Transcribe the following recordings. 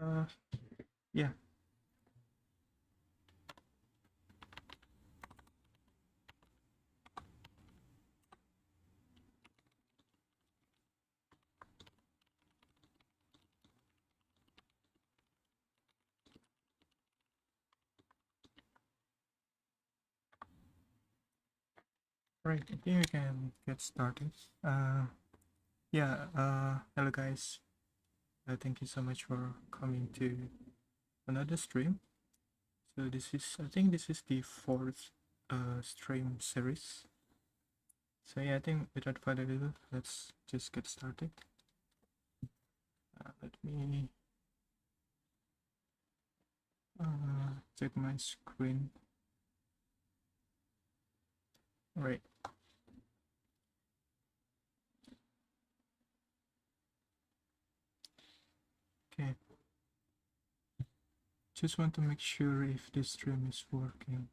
Uh, yeah. Right. I think we can get started. Yeah. Hello guys. Thank you so much for coming to another stream. So I think this is the fourth stream series. So yeah, I think without further ado, let's just get started. Let me check my screen. Right. Okay. Just want to make sure if this stream is working.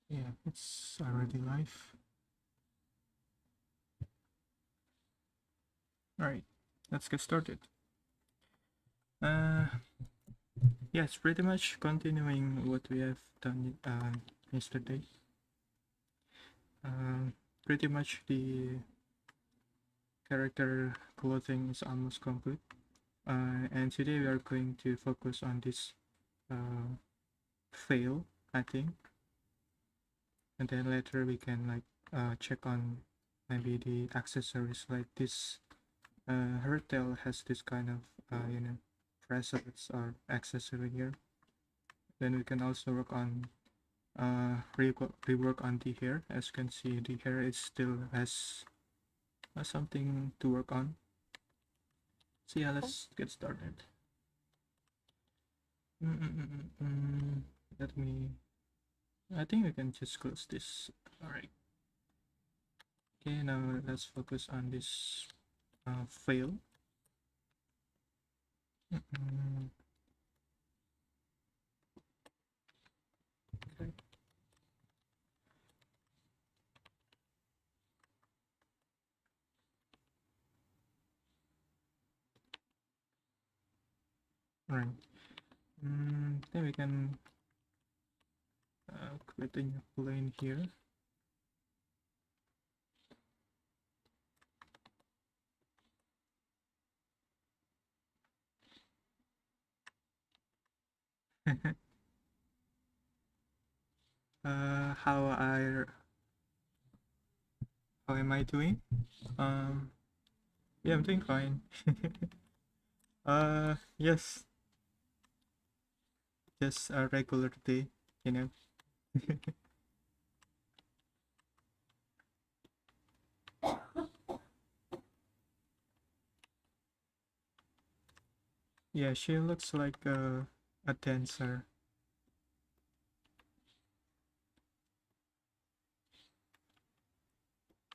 Yeah, it's already live. Alright, let's get started. Yes, pretty much continuing what we have done yesterday. Pretty much the character clothing is almost complete. And today we are going to focus on this fail, I think. And then later we can like check on maybe the accessories, like this her tail has this kind of bracelets or accessory here. Then we can also work on rework on the hair. As you can see, the hair is still has something to work on. So yeah, let's get started. Let me, I think we can just close this. All right. Okay, now let's focus on this fail. Okay. Right. Then we can create a new plane here. How am I doing? Yeah, I'm doing fine. Yes, just a regular day, you know. Yeah, she looks like a dancer.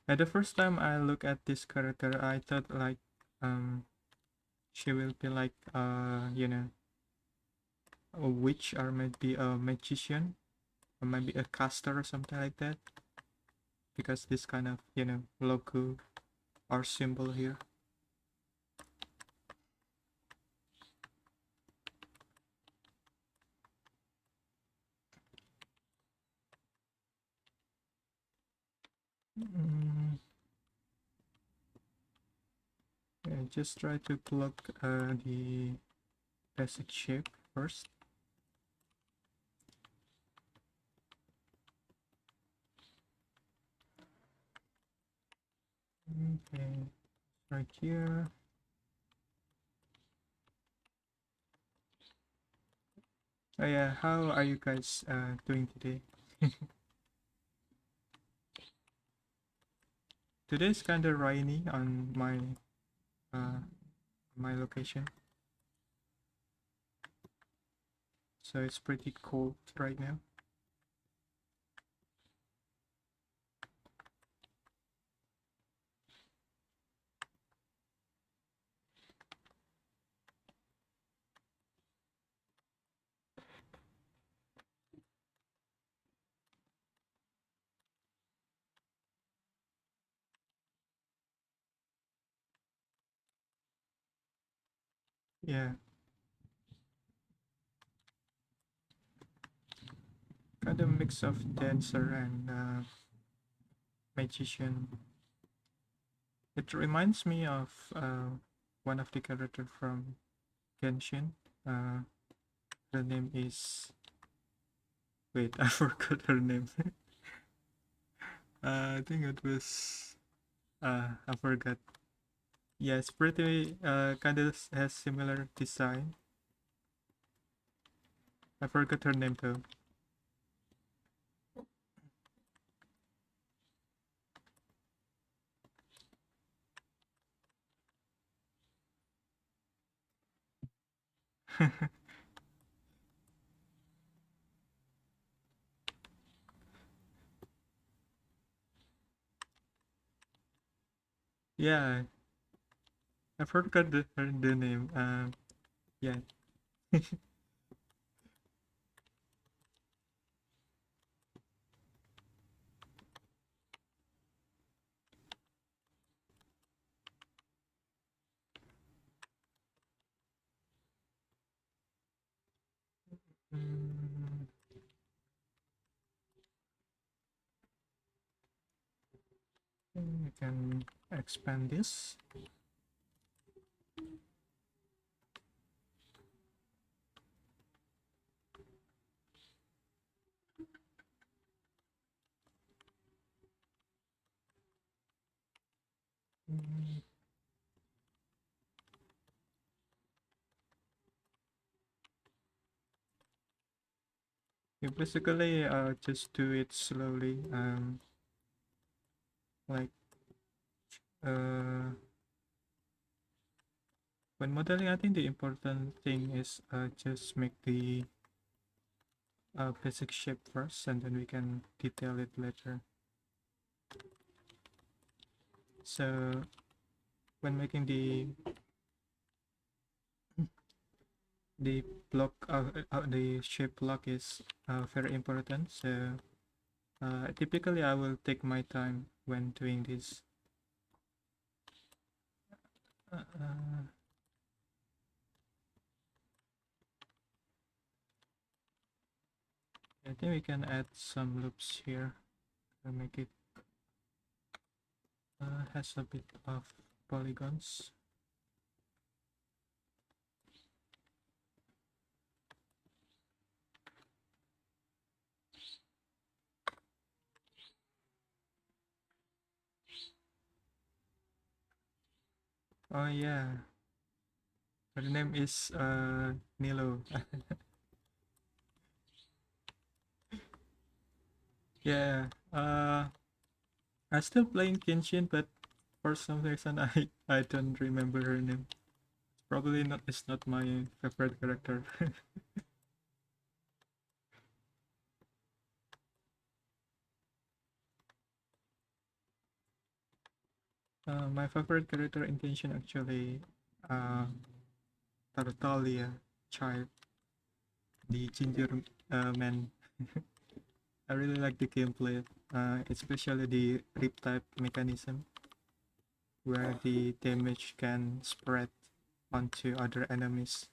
At the first time I look at this character, I thought like she will be like a witch or maybe a magician or maybe a caster or something like that, because this kind of logo or symbol here. Yeah, just try to plug the basic shape first. Okay, right here. Oh yeah, how are you guys doing today? Today is kind of rainy on my location, so it's pretty cold right now. Yeah, kind of mix of dancer and magician. It reminds me of one of the character from Genshin. Uh, the name is, wait, I forgot her name. I think it was I forgot. Yeah, it's pretty kind of has similar design. I forgot her name though. Yeah, I forgot the name. Yeah. Mm, we can expand this. Mm, you basically just do it slowly. Like uh, when modeling, I think the important thing is just make the basic shape first, and then we can detail it later. So when making the block, the shape block is very important. So typically, I will take my time when doing this. Uh, I think we can add some loops here to make it has a bit of polygons. Oh yeah, her name is Nilo. Yeah, I'm still playing Genshin, but for some reason I don't remember her name. Probably not. It's not my favorite character. My favorite character in Genshin actually, uh, Tartaglia child, the ginger man. I really like the gameplay, especially the rip type mechanism, where the damage can spread onto other enemies.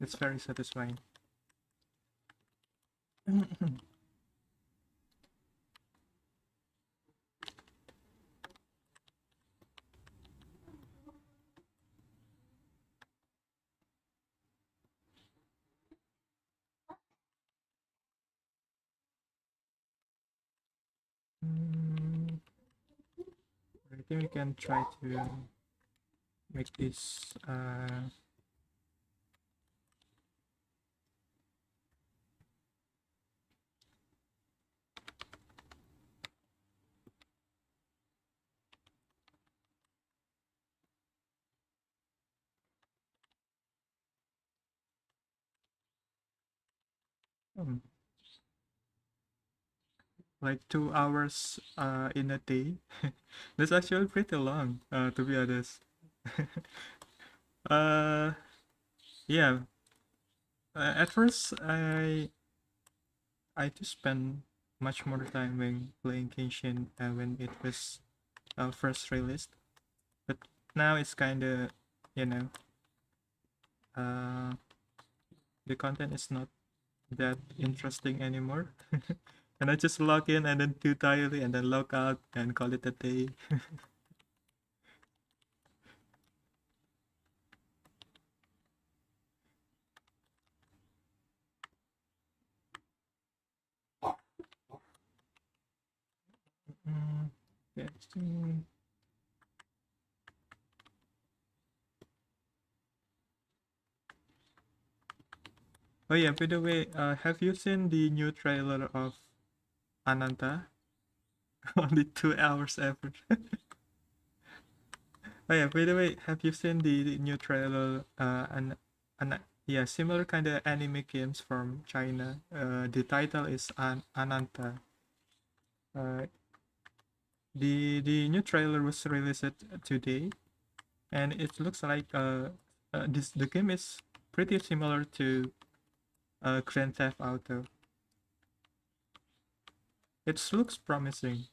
It's very satisfying. Mm, I think we can try to make this um, like 2 hours in a day. That's actually pretty long, to be honest. uh, yeah. At first, I just spend much more time when playing Genshin when it was first released, but now it's kind of, you know, uh, the content is not that interesting anymore. And I just log in and then do daily and then log out and call it a day. Mm, yeah. Oh yeah, by the way, have you seen the new trailer of Ananta? Only 2 hours effort. Oh yeah, by the way, have you seen the new trailer? An yeah, similar kind of anime games from China. The title is Ananta. Uh, the new trailer was released today, and it looks like the game is pretty similar to Grand Theft Auto. It looks promising.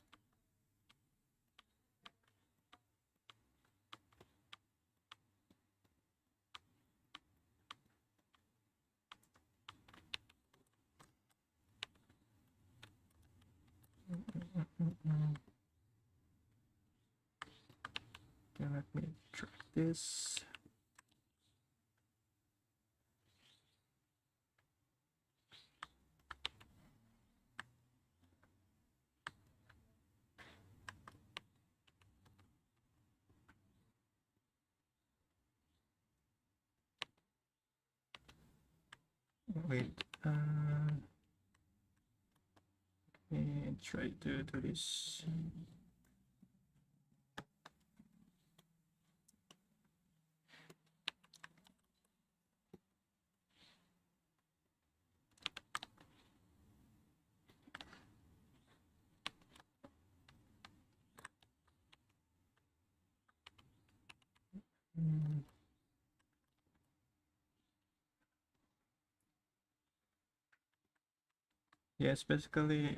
Mm-mm. Okay, let me try this. Wait. And try to do this. Mm, yes, basically,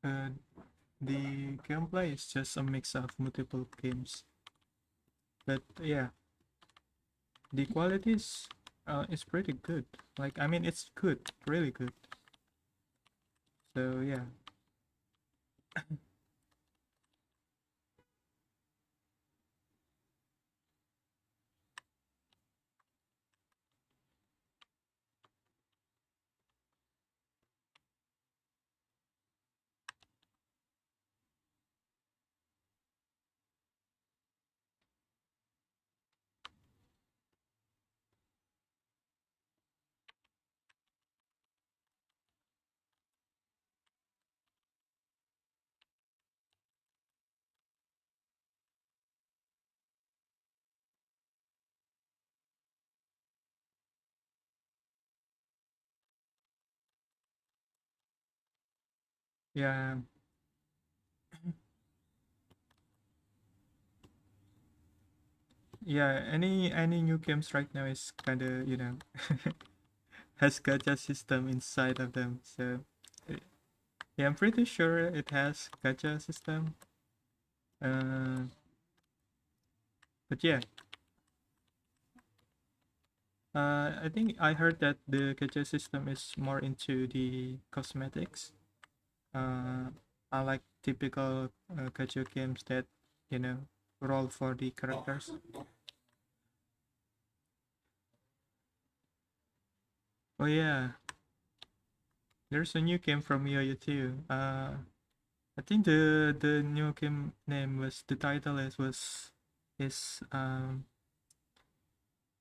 uh, the gameplay is just a mix of multiple games. But yeah, the quality is pretty good. Like, I mean, it's good, really good. So yeah. Yeah, yeah. Any new games right now is kind of has gacha system inside of them. So yeah, I'm pretty sure it has gacha system. Uh, but yeah, I think I heard that the gacha system is more into the cosmetics. Uh, unlike typical gacha games that you know roll for the characters. Oh yeah, there's a new game from Yoyo too. I think the new game name was the title is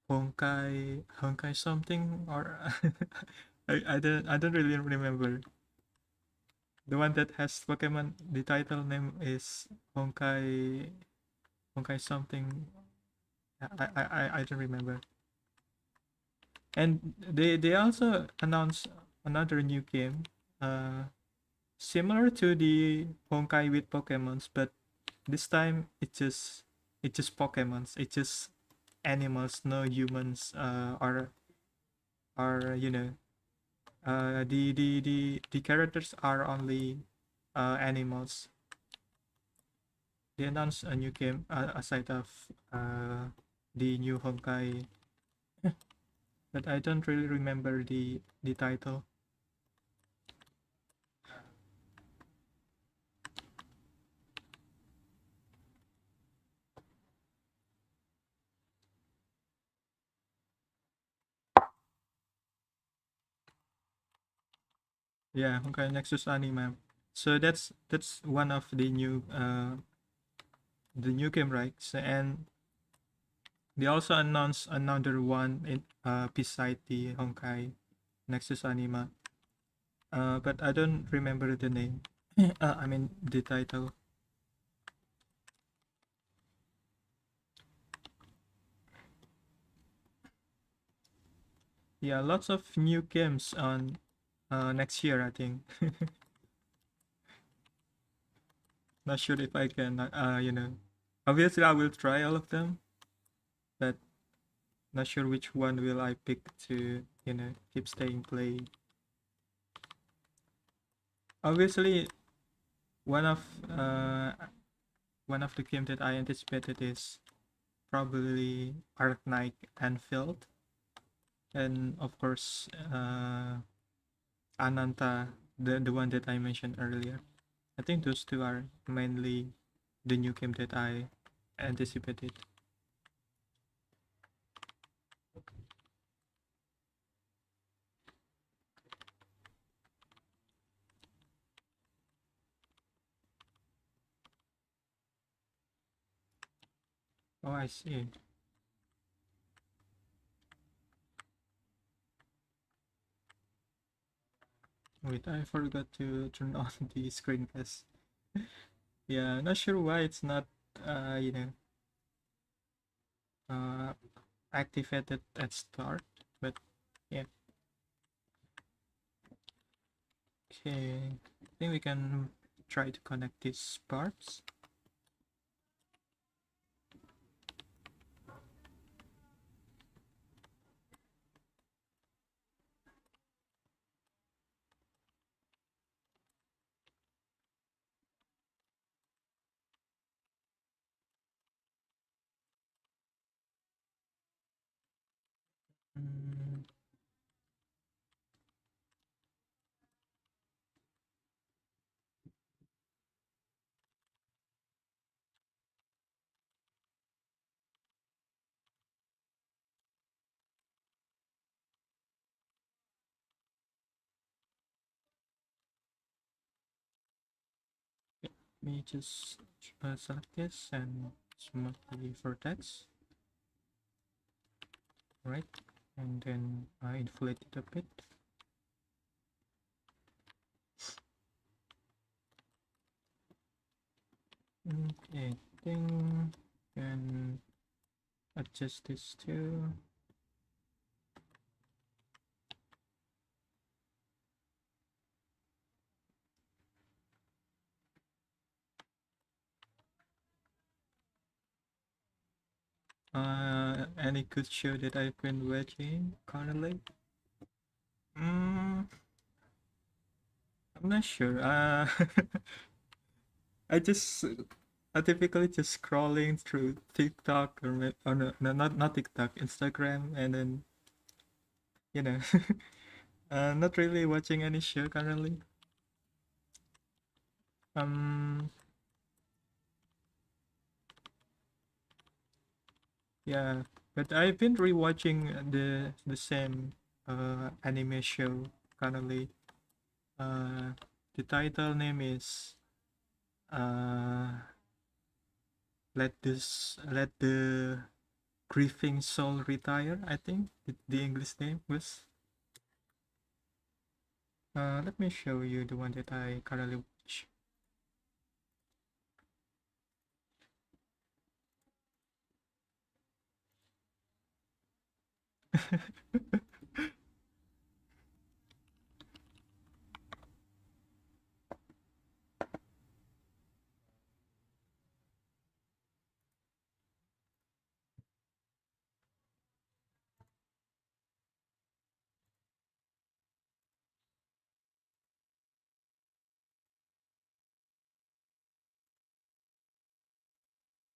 Honkai something or I don't really remember. The one that has Pokemon, the title name is Honkai something. I don't remember. And they also announced another new game, uh, similar to the Honkai with Pokemons, but this time it's just Pokemons. It's just animals, no humans. Or the characters are only animals. They announced a new game aside of the new Honkai but I don't really remember the title. Yeah, okay, Nexus Anime. So that's one of the new game, right? So, and they also announced another one in beside the Honkai Nexus Anima. But I don't remember the name. I mean the title. Yeah, lots of new games on next year, I think. Not sure if I can, obviously I will try all of them, but not sure which one will I pick to, keep staying playing. Obviously, one of uh one of the game that I anticipated is probably Arc Knight Anfield, and of course, Ananta, the one that I mentioned earlier. I think those two are mainly the new game that I anticipated. Oh, I see. Wait, I forgot to turn on the screencast. Yeah, not sure why it's not, uh, you know, uh, activated at start, but yeah. Okay, I think we can try to connect these parts. Mm, Let me just select this and smooth the vertex, right? And then inflate it a bit. Okay, then can adjust this too. Any good show that I've been watching currently? Mm, I'm not sure. I just I typically just scrolling through TikTok or no, no, not TikTok, Instagram, and then you know, not really watching any show currently. Um, yeah, but I've been rewatching the same anime show currently. Uh, the title name is uh let the grieving soul retire. I think the English name was. Let me show you the one that I currently watch.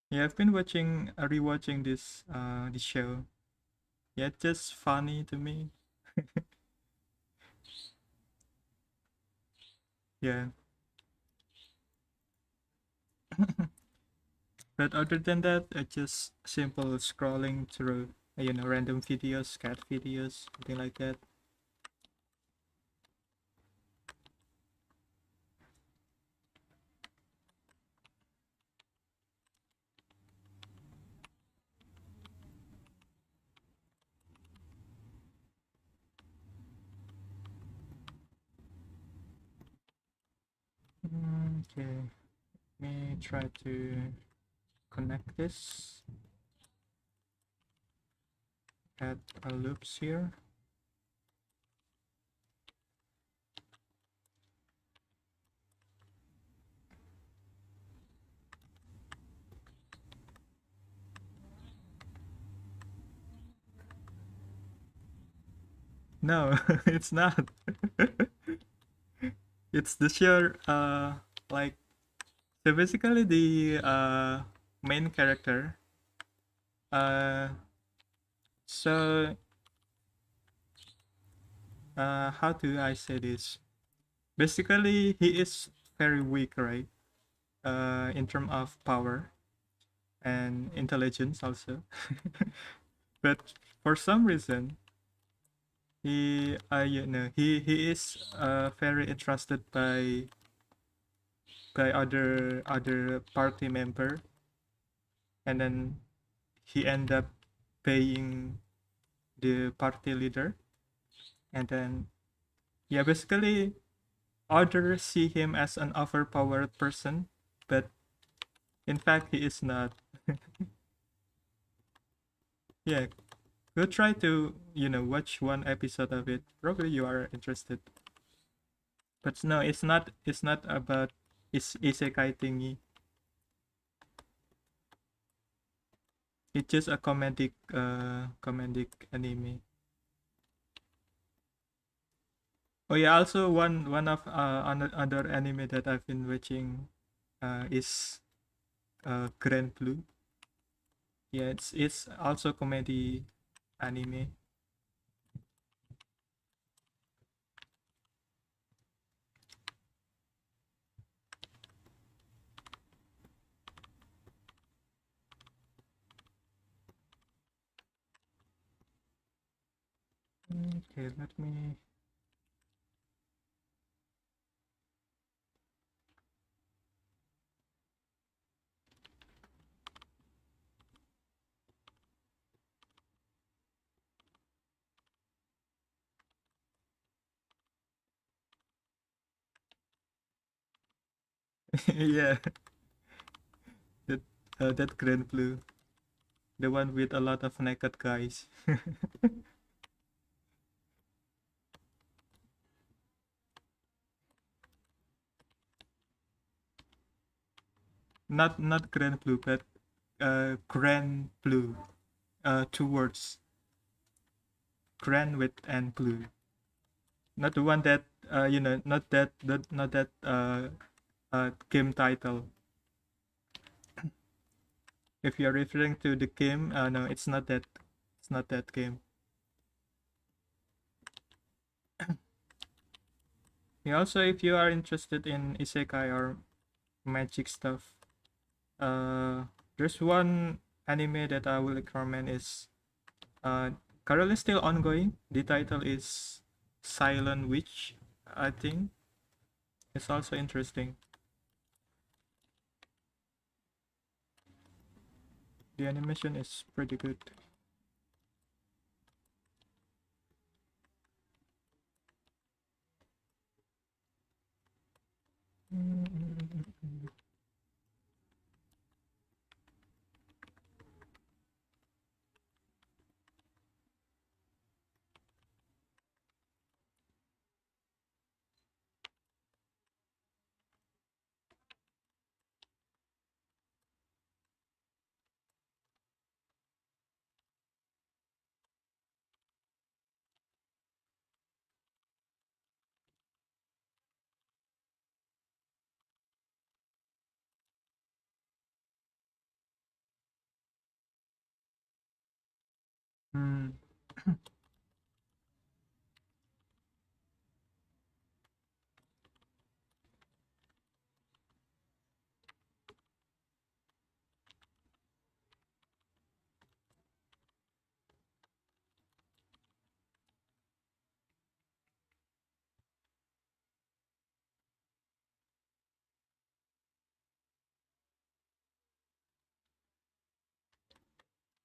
Yeah, I've been watching rewatching this show. Yeah, it's just funny to me. Yeah. But other than that, just simple scrolling through, random videos, cat videos, something like that. Okay, let me try to connect this. Add a loops here. No, it's not. It's the sheer like so basically the main character. Uh, so how do I say this? Basically, he is very weak, right? In terms of power and intelligence also. But for some reason, he is very interested by other party member, and then he end up paying the party leader, and then yeah, basically others see him as an overpowered person, but in fact he is not. Yeah, go try to watch one episode of it. Probably you are interested. But no, it's not about isekai thingy. It's just a comedic anime. Oh yeah, also one of other anime that I've been watching is Grand Blue. Yeah, it's also comedy anime. Okay, let me. Yeah, that that Grand Blue, the one with a lot of naked guys. Not Grand Blue, but Grand Blue. Two words, Grand with and Blue. Not the one that not that game title. If you're referring to the game, no, it's not that. It's not that game. Yeah, also, if you are interested in isekai or magic stuff, uh, there's one anime that I will recommend is uh currently still ongoing. The title is Silent Witch, I think. It's also interesting. The animation is pretty good. Hmm.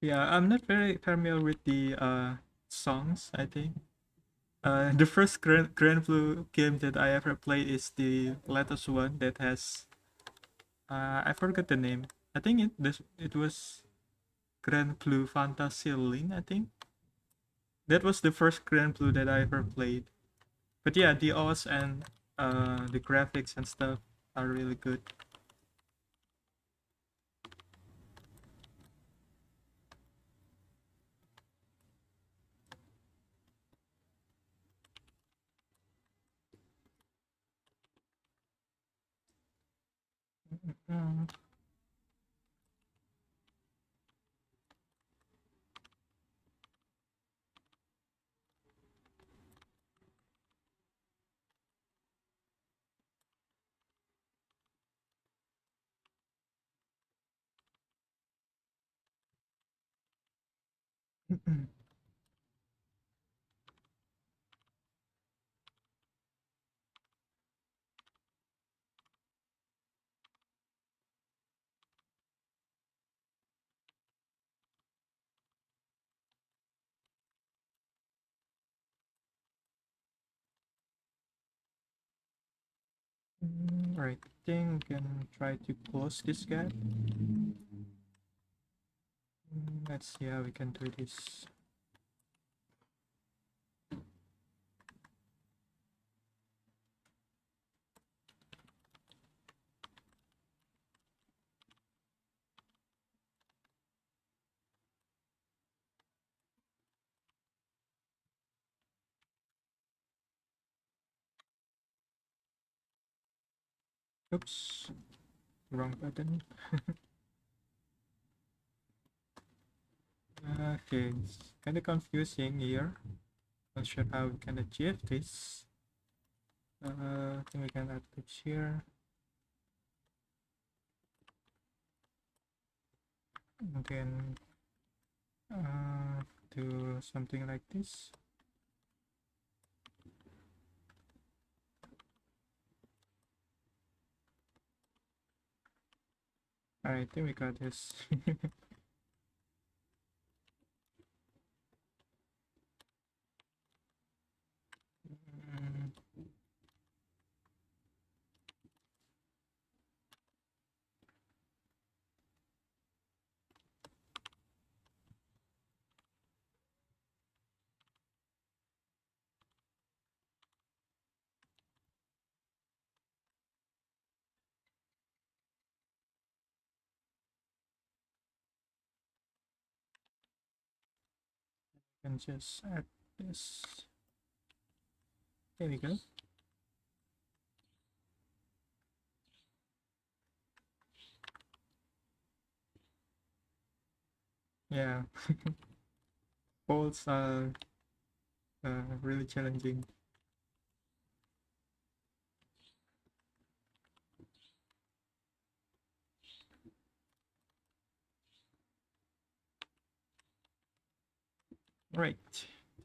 Yeah, I'm not very familiar with the songs, I think. The first Grand Blue game that I ever played is the latest one that has I forgot the name. I think it was Grand Blue Fantasy Link, I think. That was the first Grand Blue that I ever played. But yeah, the OS and the graphics and stuff are really good. Mm, right, I think we can try to close this gap. Let's see how we can do this. Oops, wrong button. Okay, it's kind of confusing here. Not sure how we can achieve this. I think we can add this here. And then do something like this. Alright, I think we got this. Mm, can just add this. There we go. Yeah, polls are really challenging. Right,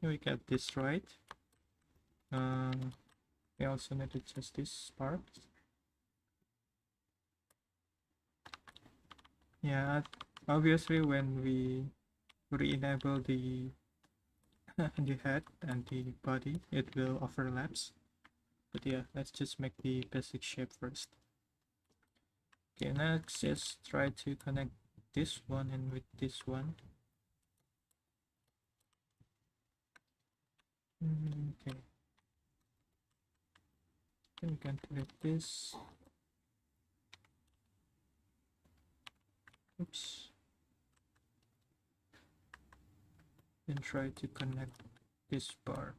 we got this right. We also need to adjust this part. Yeah, obviously when we re-enable the the head and the body, it will overlaps. But yeah, let's just make the basic shape first. Okay, next just try to connect this one and with this one. Okay, then we can delete this. Oops. Then try to connect this part.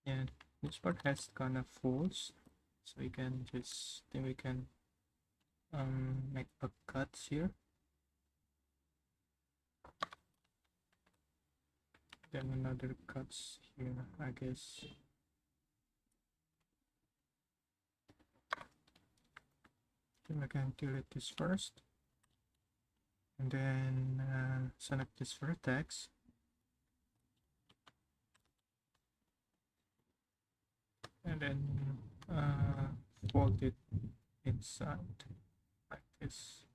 Yeah, this part has kind of folds, so we can just think we can make a cut here, then another cuts here, I guess. Then we can delete this first, and then select this vertex, and then fold it inside like this.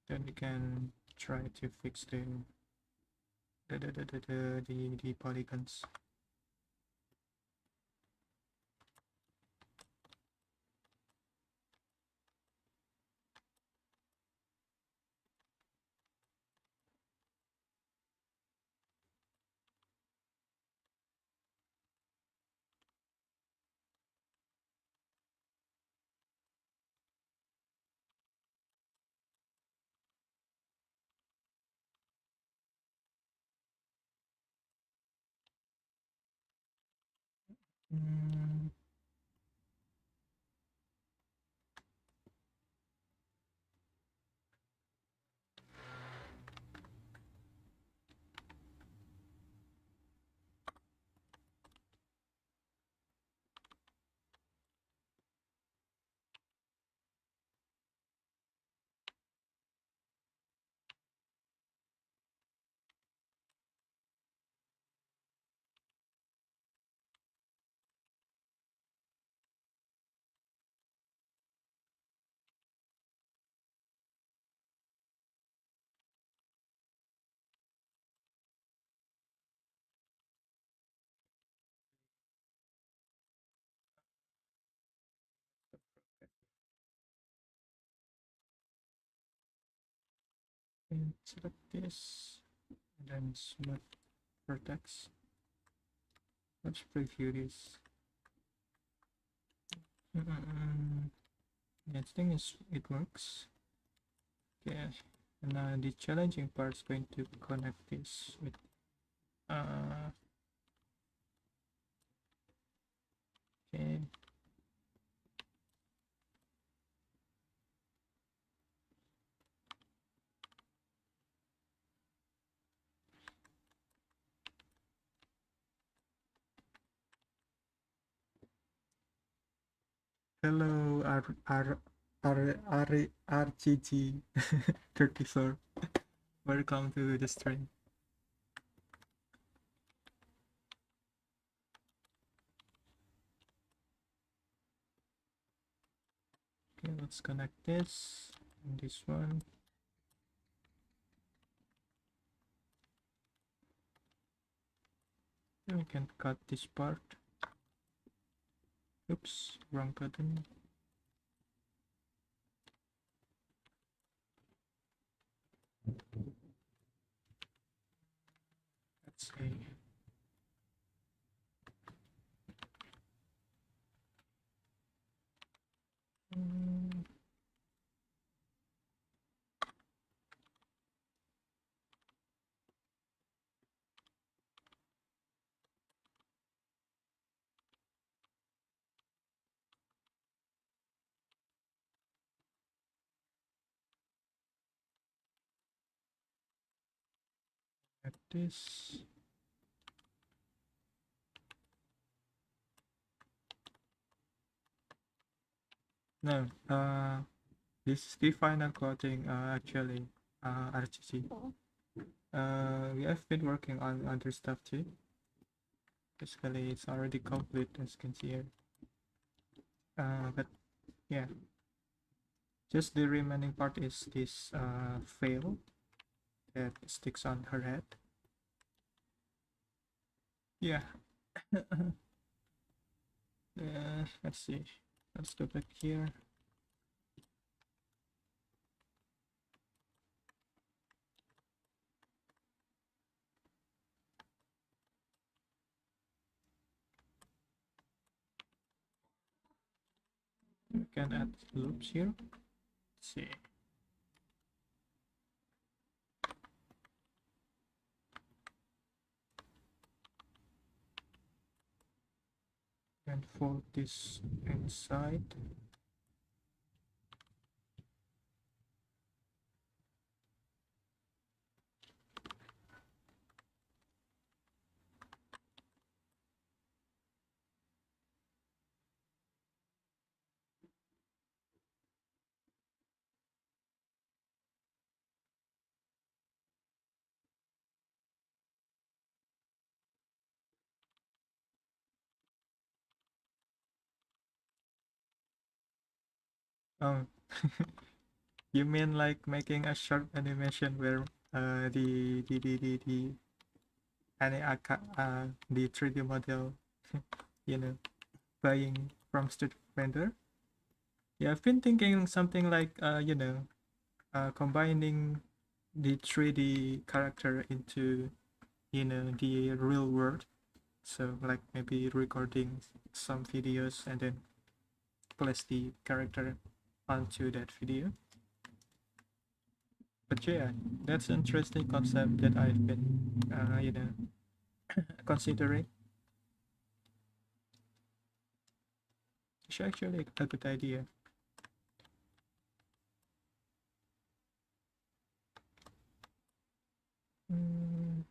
Then we can try to fix the polygons. Mm, and select this, and then smooth vertex. Let's preview this. Yeah, the thing is, it works. Okay, and now the challenging part is going to connect this with okay. Hello, RGG 34. Welcome to the stream. Okay, let's connect this and this one. Then we can cut this part. Oops, wrong button. Let's see. At this. No, this is the final coating, actually, RGC. We have been working on other stuff too. Basically, it's already complete, as you can see here. But yeah, just the remaining part is this veil that sticks on her head. Yeah. Let's see. Let's go back here. We can add loops here. Let's see. and fold this inside. Oh, you mean like making a short animation where the the 3D model, you know, buying from street vendor? Yeah, I've been thinking something like combining the 3D character into the real world. So like maybe recording some videos and then place the character onto that video. But yeah, that's an interesting concept that I've been considering. It's actually a good idea. Mm,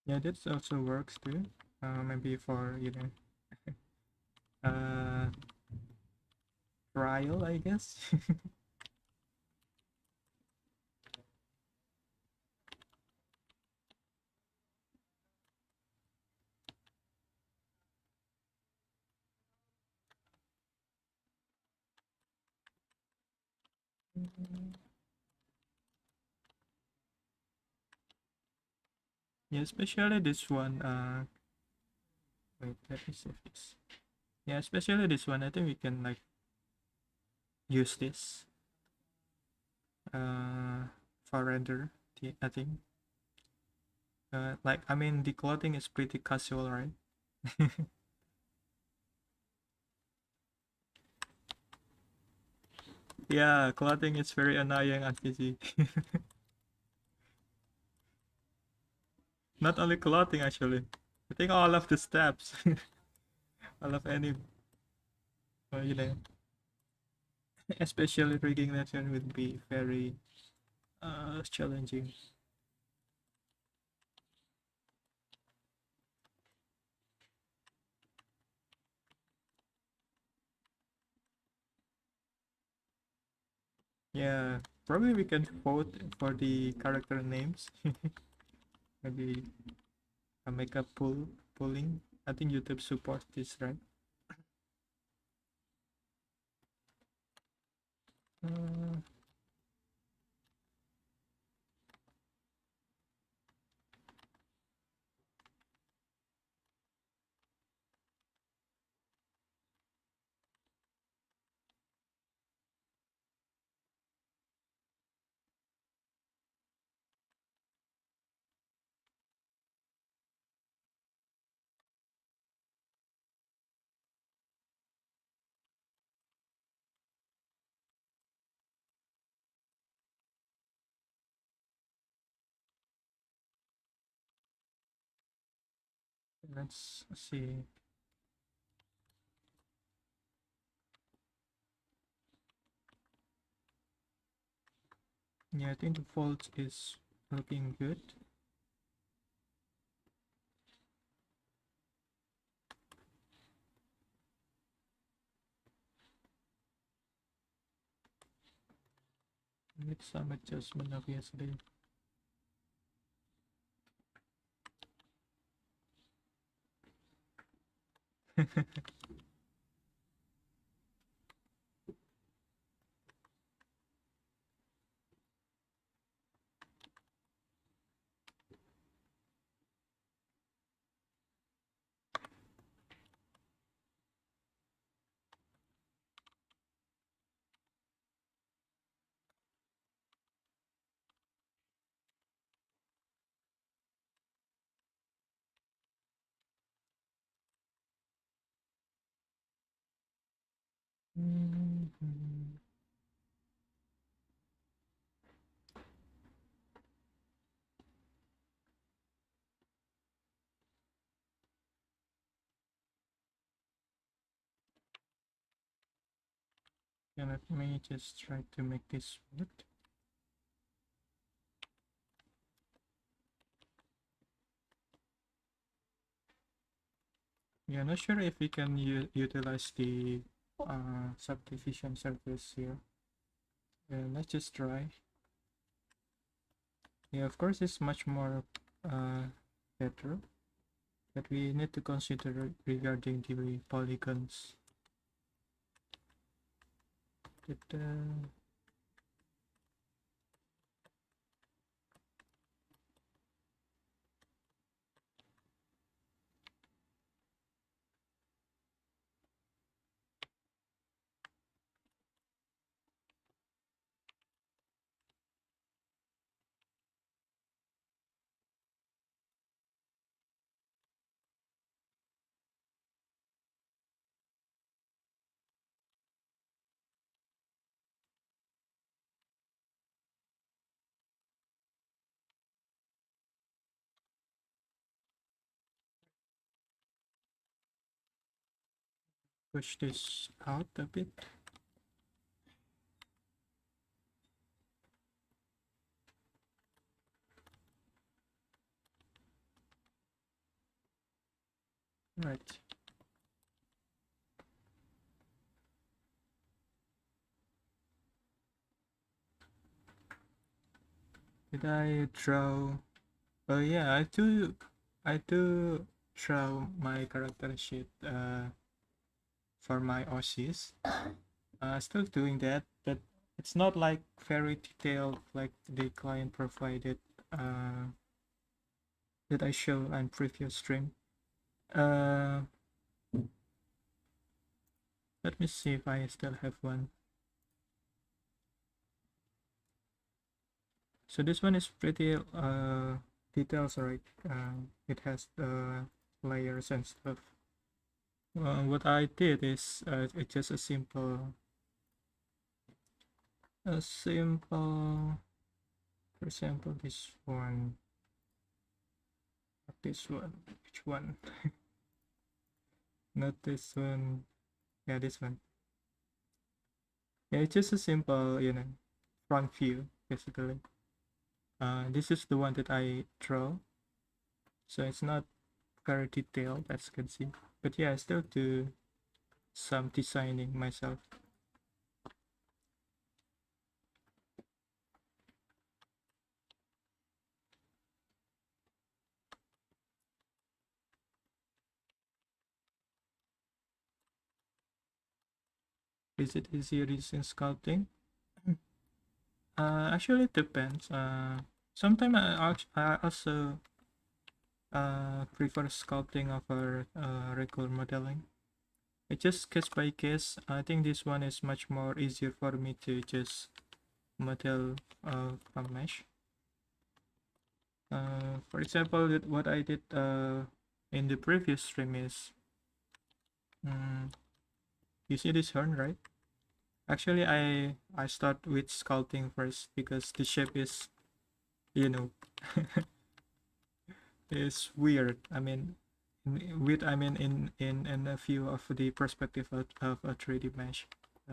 yeah, that also works too. Maybe for uh trial, I guess. Yeah, especially this one. Wait, let me save this. Yeah, especially this one. I think we can like use this for render. I think. Like I mean, the clothing is pretty casual, right? Yeah, clothing is very annoying on PC. Not only clothing actually. I think all of the steps, all of any, uh, you know, especially rigging that one would be very challenging. Yeah, probably we can vote for the character names. Maybe make a polling. I think YouTube supports this, right? Uh, let's see. Yeah, I think the default is looking good. Need some adjustment, obviously. Mhm. Yeah, let me just try to make this work. Yeah, not sure if we can utilize the subdivision surface here. Yeah, let's just try. Yeah, of course, it's much more better, but we need to consider regarding the polygons. But, push this out a bit. Right. Did I draw? Oh yeah, I do draw my character sheet for my OCs. Still doing that, but it's not like very detailed like the client provided that I show on previous stream. Uh, Let me see if I still have one. So this one is pretty details, right? It has the layers and stuff. What I did is it's just a simple, for example, this one, not this one, which one? Not this one. Yeah, this one. Yeah, it's just a simple, front view basically. This is the one that I draw, so it's not very detailed as you can see. But yeah, I still do some designing myself. Is it easier using sculpting? Actually, it depends. Sometimes I also prefer sculpting over regular modeling. It's just case by case. I think this one is much more easier for me to just model from mesh. For example, what I did in the previous stream is, you see this horn, right? Actually, I start with sculpting first because the shape is, you know, is weird. I mean, in a few of the perspective of a 3D mesh.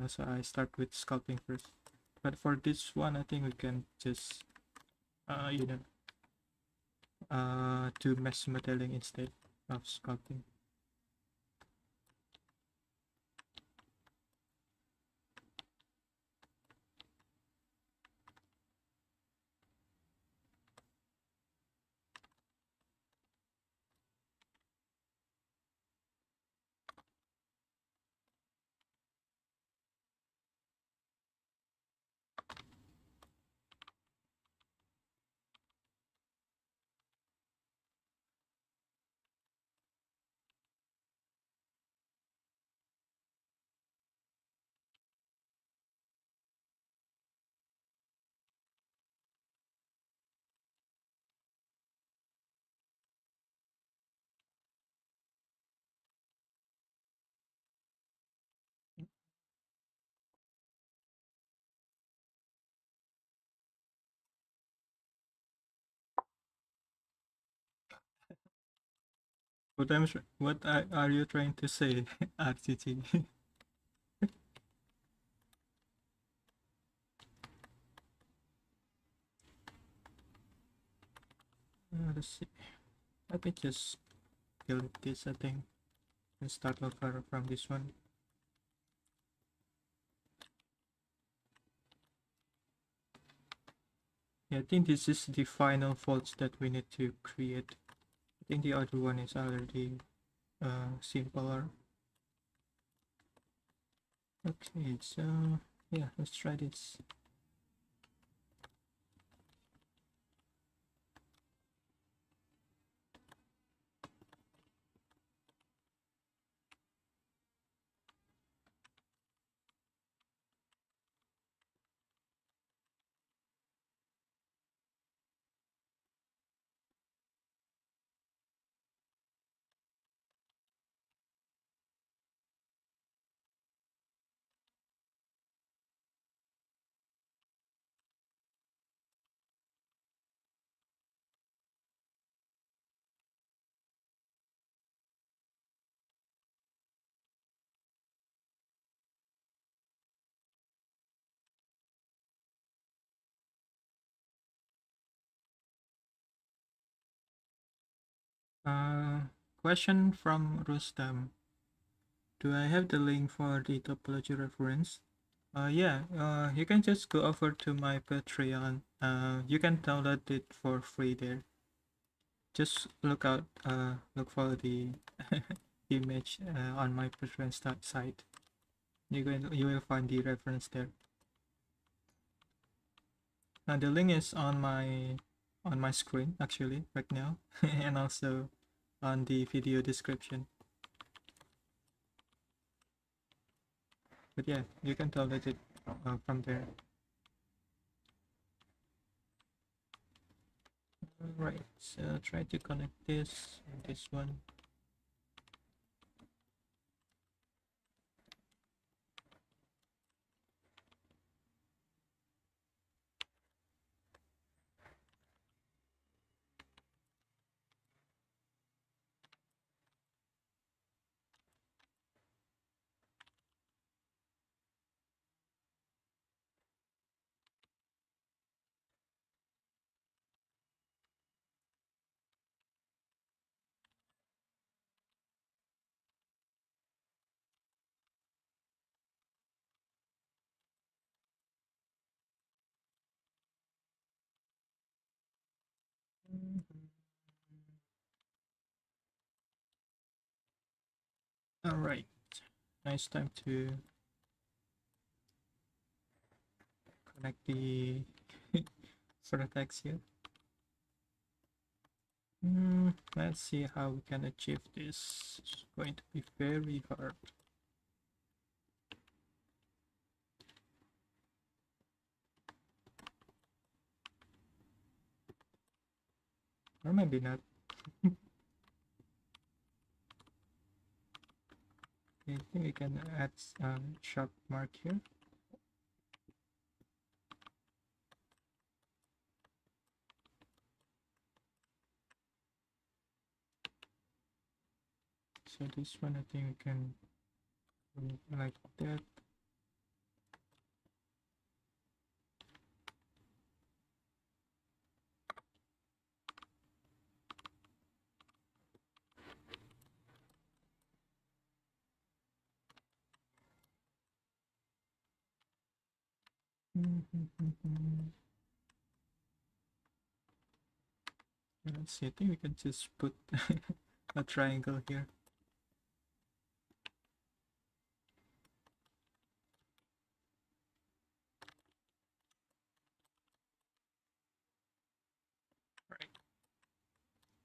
So I start with sculpting first. But for this one, I think we can just uh, you know do mesh modeling instead of sculpting. Are you trying to say, RTT? Let's see. Let me just delete this, I think, and start over from this one. Yeah, I think this is the final faults that we need to create. I think the other one is already simpler. Okay, so yeah, let's try this. Uh, Question from Rustam. Do I have the link for the topology reference? Yeah, you can just go over to my Patreon. You can download it for free there. Just look for the image on my Patreon site. You will find the reference there. The link is on my screen actually right now, and also on the video description. But yeah, you can download it from there. Right, so try to connect this one. All right, nice time to connect the vertex here. Let's see how we can achieve this. It's going to be very hard. Or maybe not. I think we can add sharp mark here. So this one I think we can do like that. Let's see, I think we can just put a triangle here.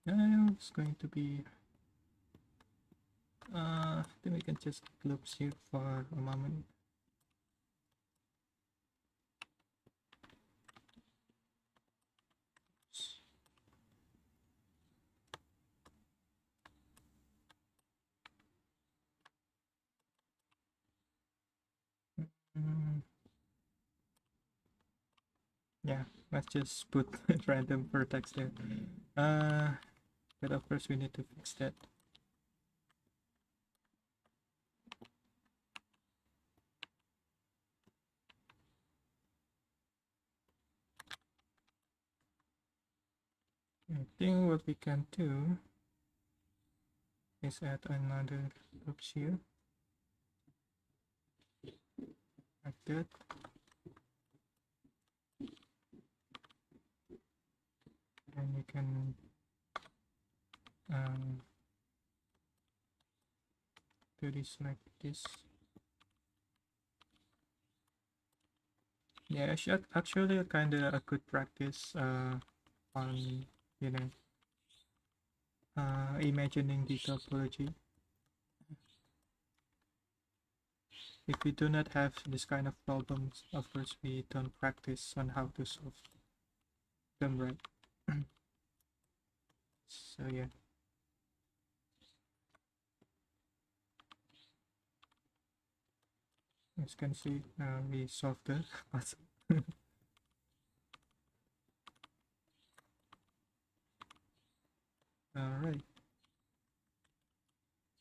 It's going to be then we can just loops here for a moment. Yeah, let's just put random vertex there. But of course we need to fix that. I think what we can do is add another loops here, like that. And we can do this like this. Yeah, actually kind of a good practice on, you know, imagining the topology. If we do not have this kind of problems, of course we don't practice on how to solve them, right? So yeah. As you can see, we solved the puzzle. Alright.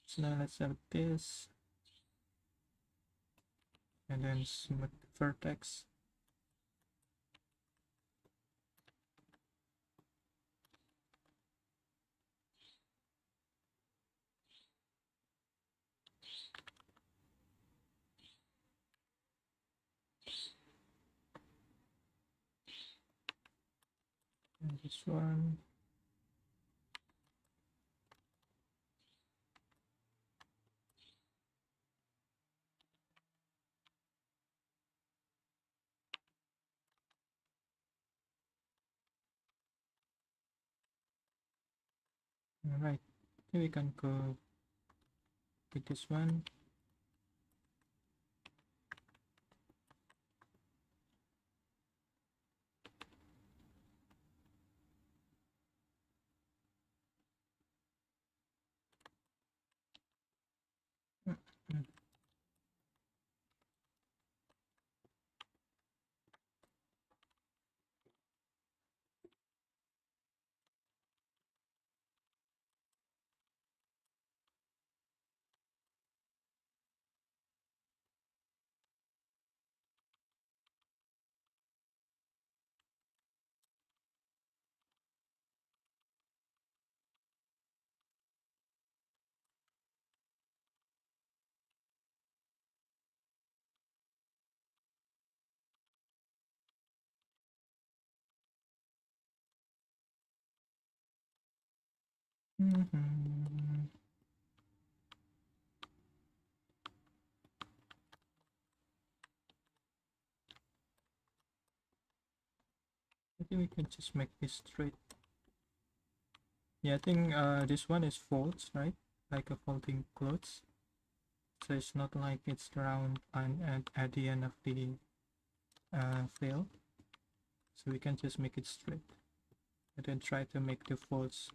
So now let's have this. And then smooth vertex. And this one. Alright. Then we can go with this one. Mm-hmm. I think we can just make this straight. Yeah, I think this one is folds, right? Like a folding clothes. So it's not like it's round and at the end of the flail. So we can just make it straight. And then try to make the folds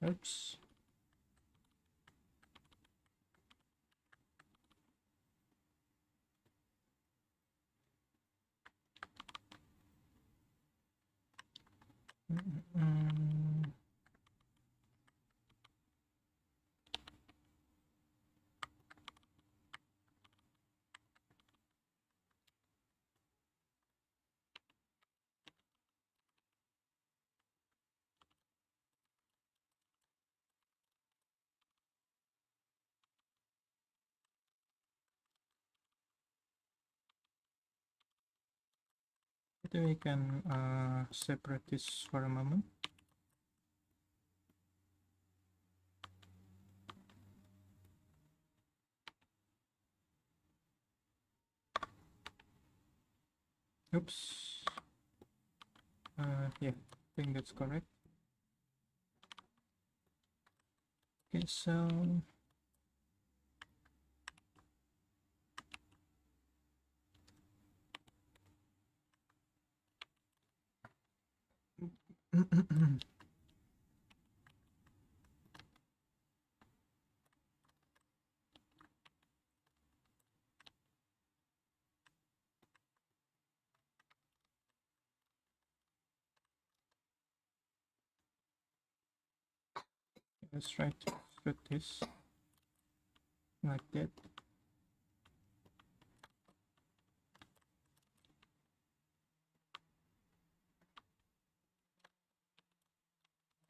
oops. I think we can separate this for a moment. Oops. Yeah, I think that's correct. Okay, so let's try to put this like that.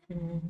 Okay.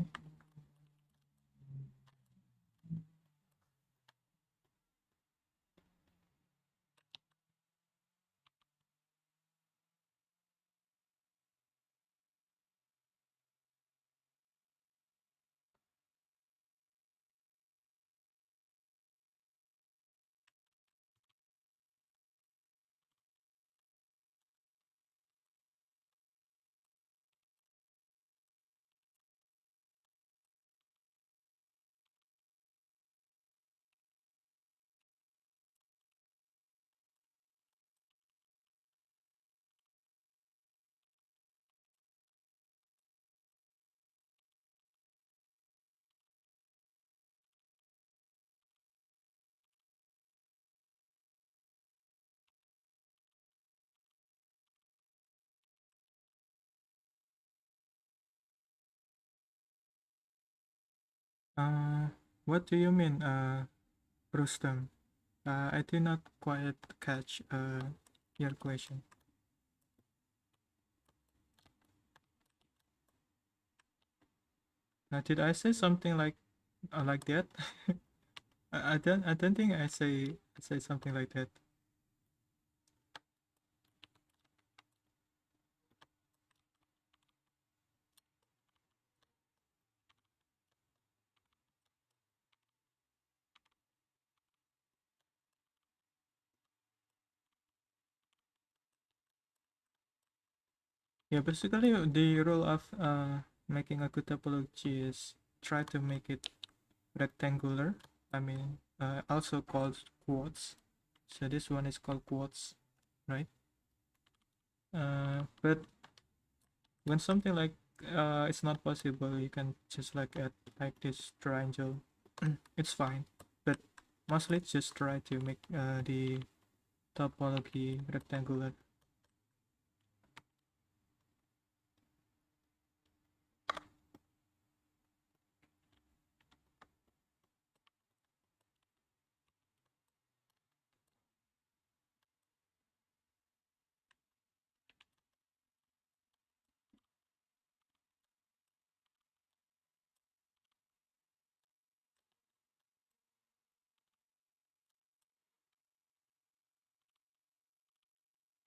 Uh, what do you mean, Rustam? I did not quite catch your question. Did I say something like that? I don't think I say something like that. Yeah, basically the rule of making a good topology is try to make it rectangular. I mean, also called quads. So this one is called quads, right? But when something like it's not possible, you can just like add like this triangle. It's fine, but mostly just try to make the topology rectangular.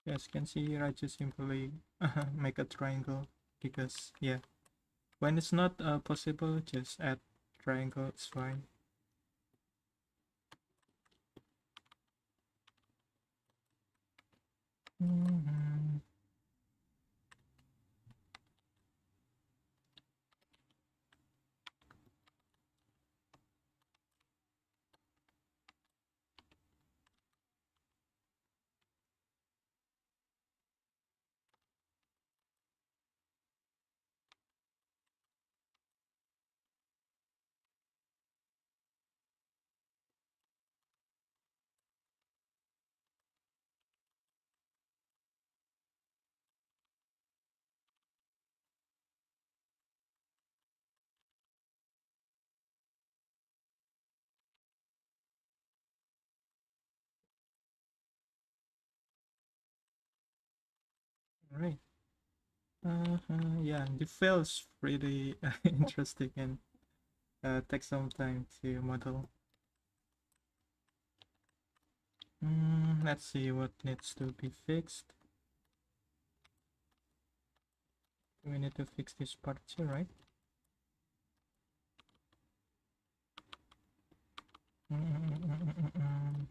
As you can see here, I just simply make a triangle because yeah, when it's not possible, just add triangle. It's fine. Mhm. All right. Yeah, the feels pretty interesting and take some time to model. Let's see what needs to be fixed. We need to fix this part too, right? Mm.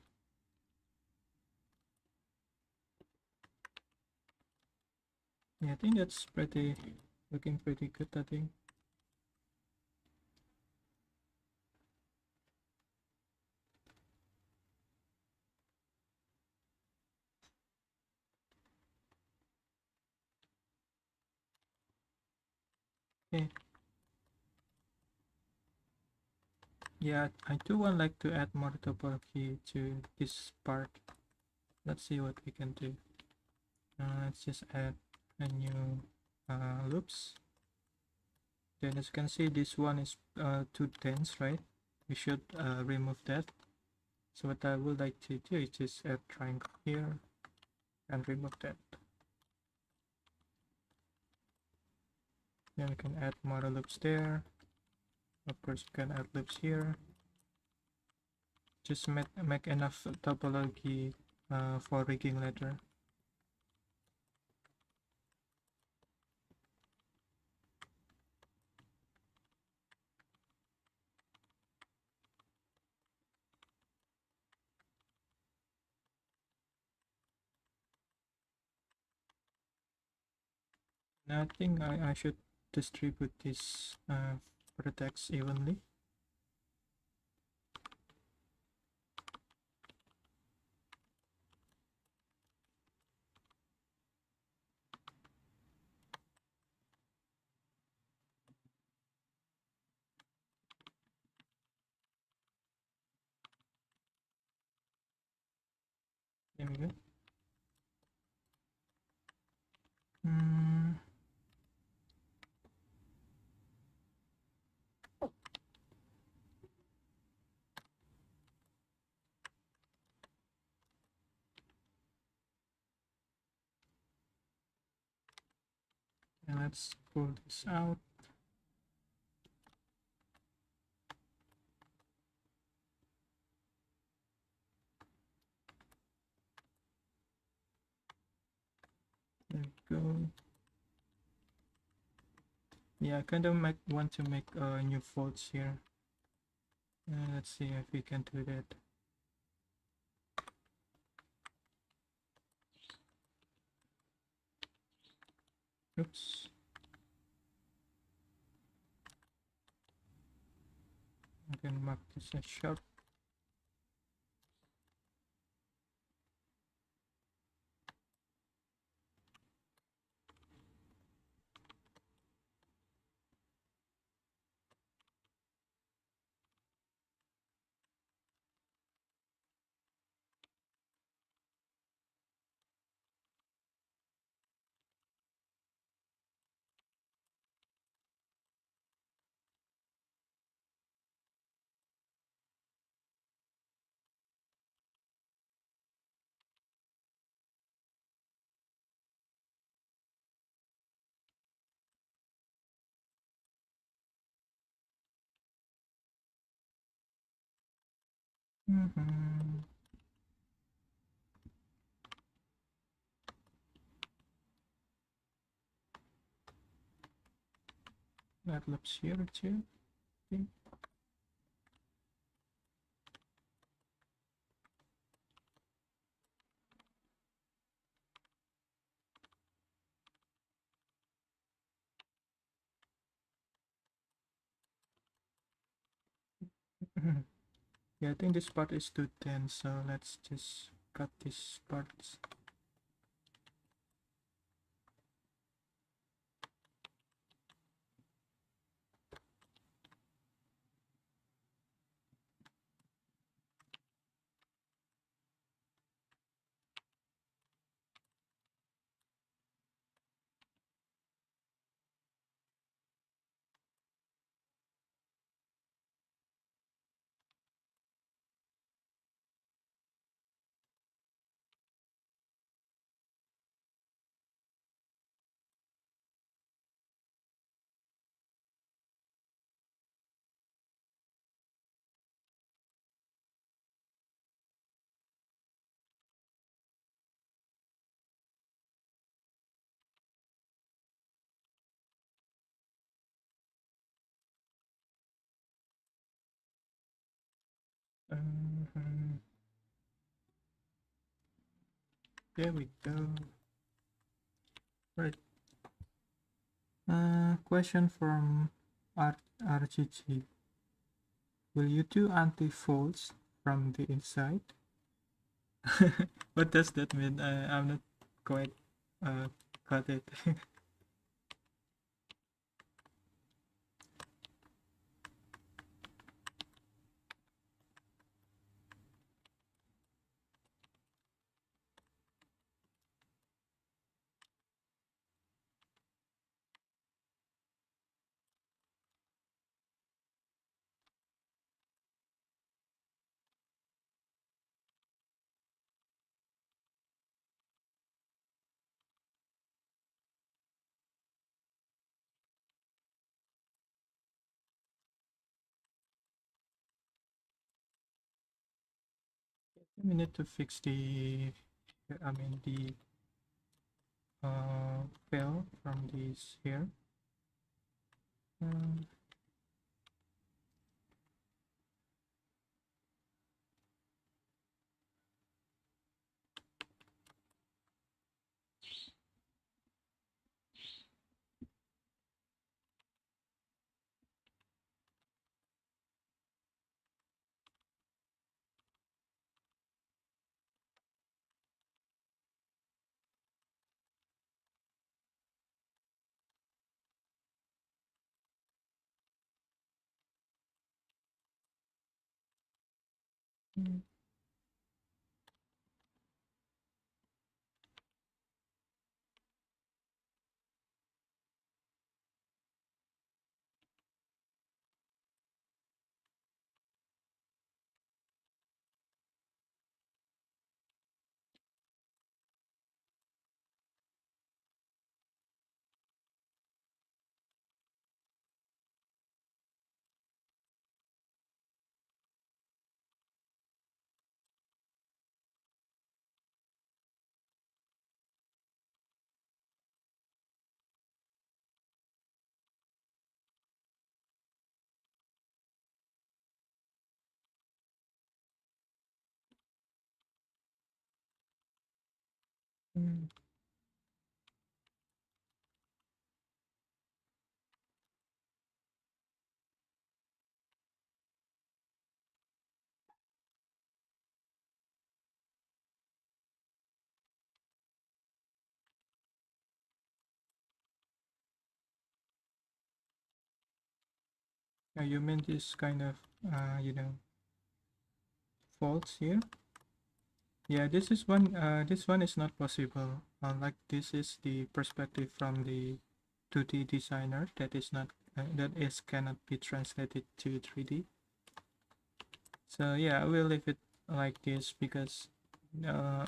Yeah, I think that's pretty looking pretty good, I think. Okay. Yeah, I do want like to add more topology to this part. Let's see what we can do. Let's just add a new loops. Then as you can see, this one is too dense, right? We should remove that. So what I would like to do is just add triangle here and remove that. Then we can add model loops there. Of course, we can add loops here. Just make enough topology for rigging later. I think I should distribute this vertex evenly. There we go. And let's pull this out. There we go. Yeah, I kind of want to make new folds here. Let's see if we can do that. Oops. I can mark this as sharp. That looks here too. Okay. Yeah, I think this part is too dense, so let's just cut these parts. There we go. Right. Question from RGG. Will you do anti-folds from the inside? What does that mean? I'm not quite got it. We need to fix the, I mean the fill from this here. Um, mm, mm. You mean this kind of faults here? Yeah, this is one. This one is not possible. Like this is the perspective from the 2D designer that is not that is cannot be translated to 3D. So yeah, I will leave it like this because uh,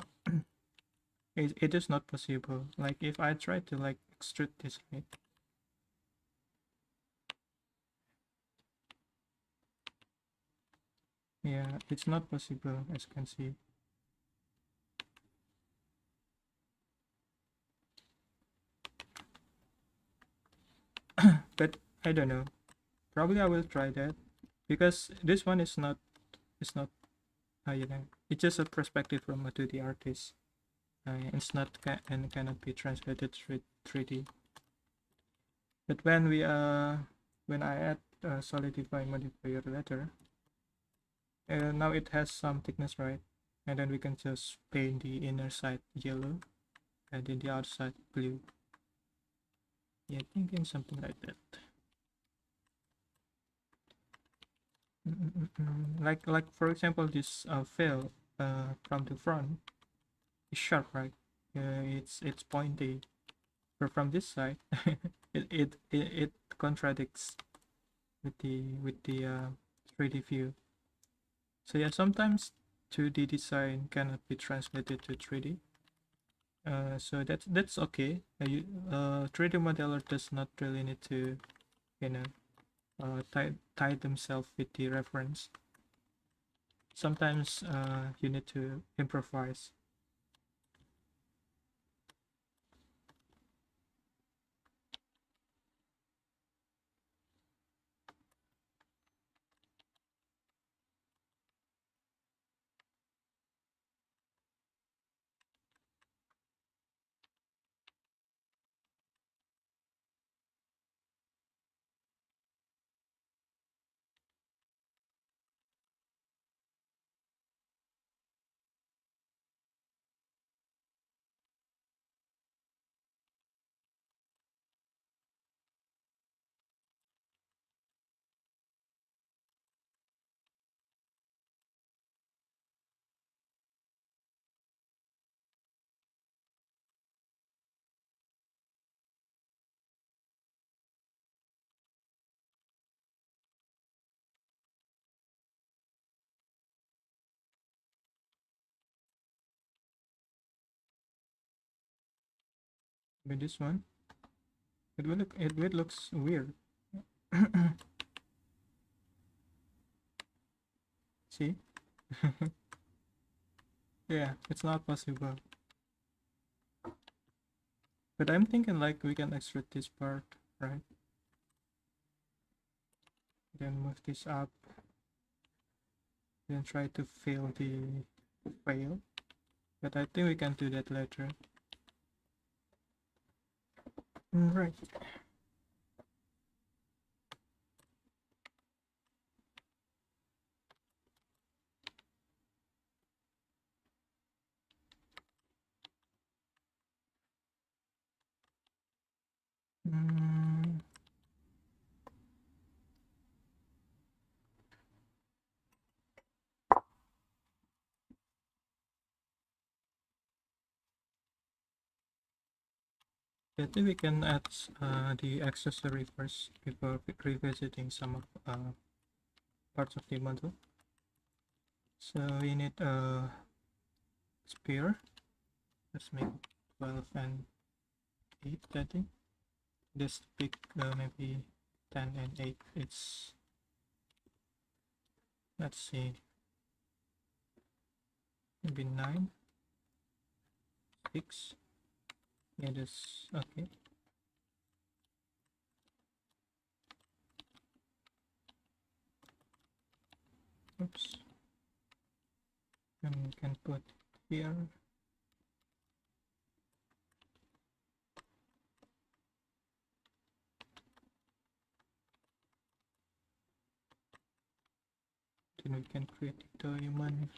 it is not possible. Like if I try to like extrude this, right? Yeah, it's not possible as you can see. But I don't know. Probably I will try that because this one is not it's just a perspective from a 2D artist. It's not and cannot be translated to 3D. But when I add solidify modifier later, now it has some thickness, right? And then we can just paint the inner side yellow and then the outside blue. Yeah, thinking something like that. Like for example, this veil from the front is sharp, right? It's pointy, but from this side, it contradicts with the 3D view. So yeah, sometimes 2D design cannot be translated to 3D. So that's okay. 3D modeler does not really need to, you know, tie themselves with the reference. Sometimes you need to improvise. With this one, it will looks weird. See? Yeah, it's not possible. But I'm thinking like we can extrude this part, right? Then move this up. Then try to fill the fail. But I think we can do that later. Right. Mm, I think we can add the accessory first before revisiting some of parts of the model. So we need a spear. Let's make 12 and 8, I think. Just pick maybe 10 and 8. It's, let's see, maybe 9, 6. Yeah, this, okay. Oops. And we can put here. Then we can create the diamond.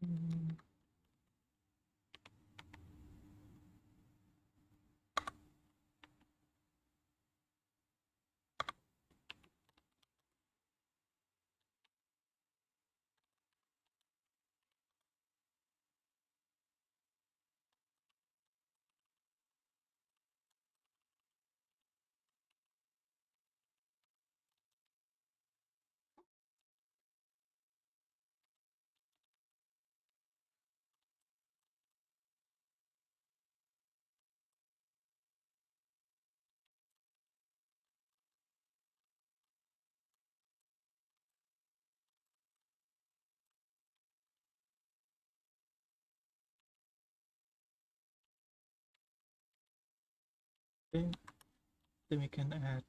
Mm, okay. Then we can add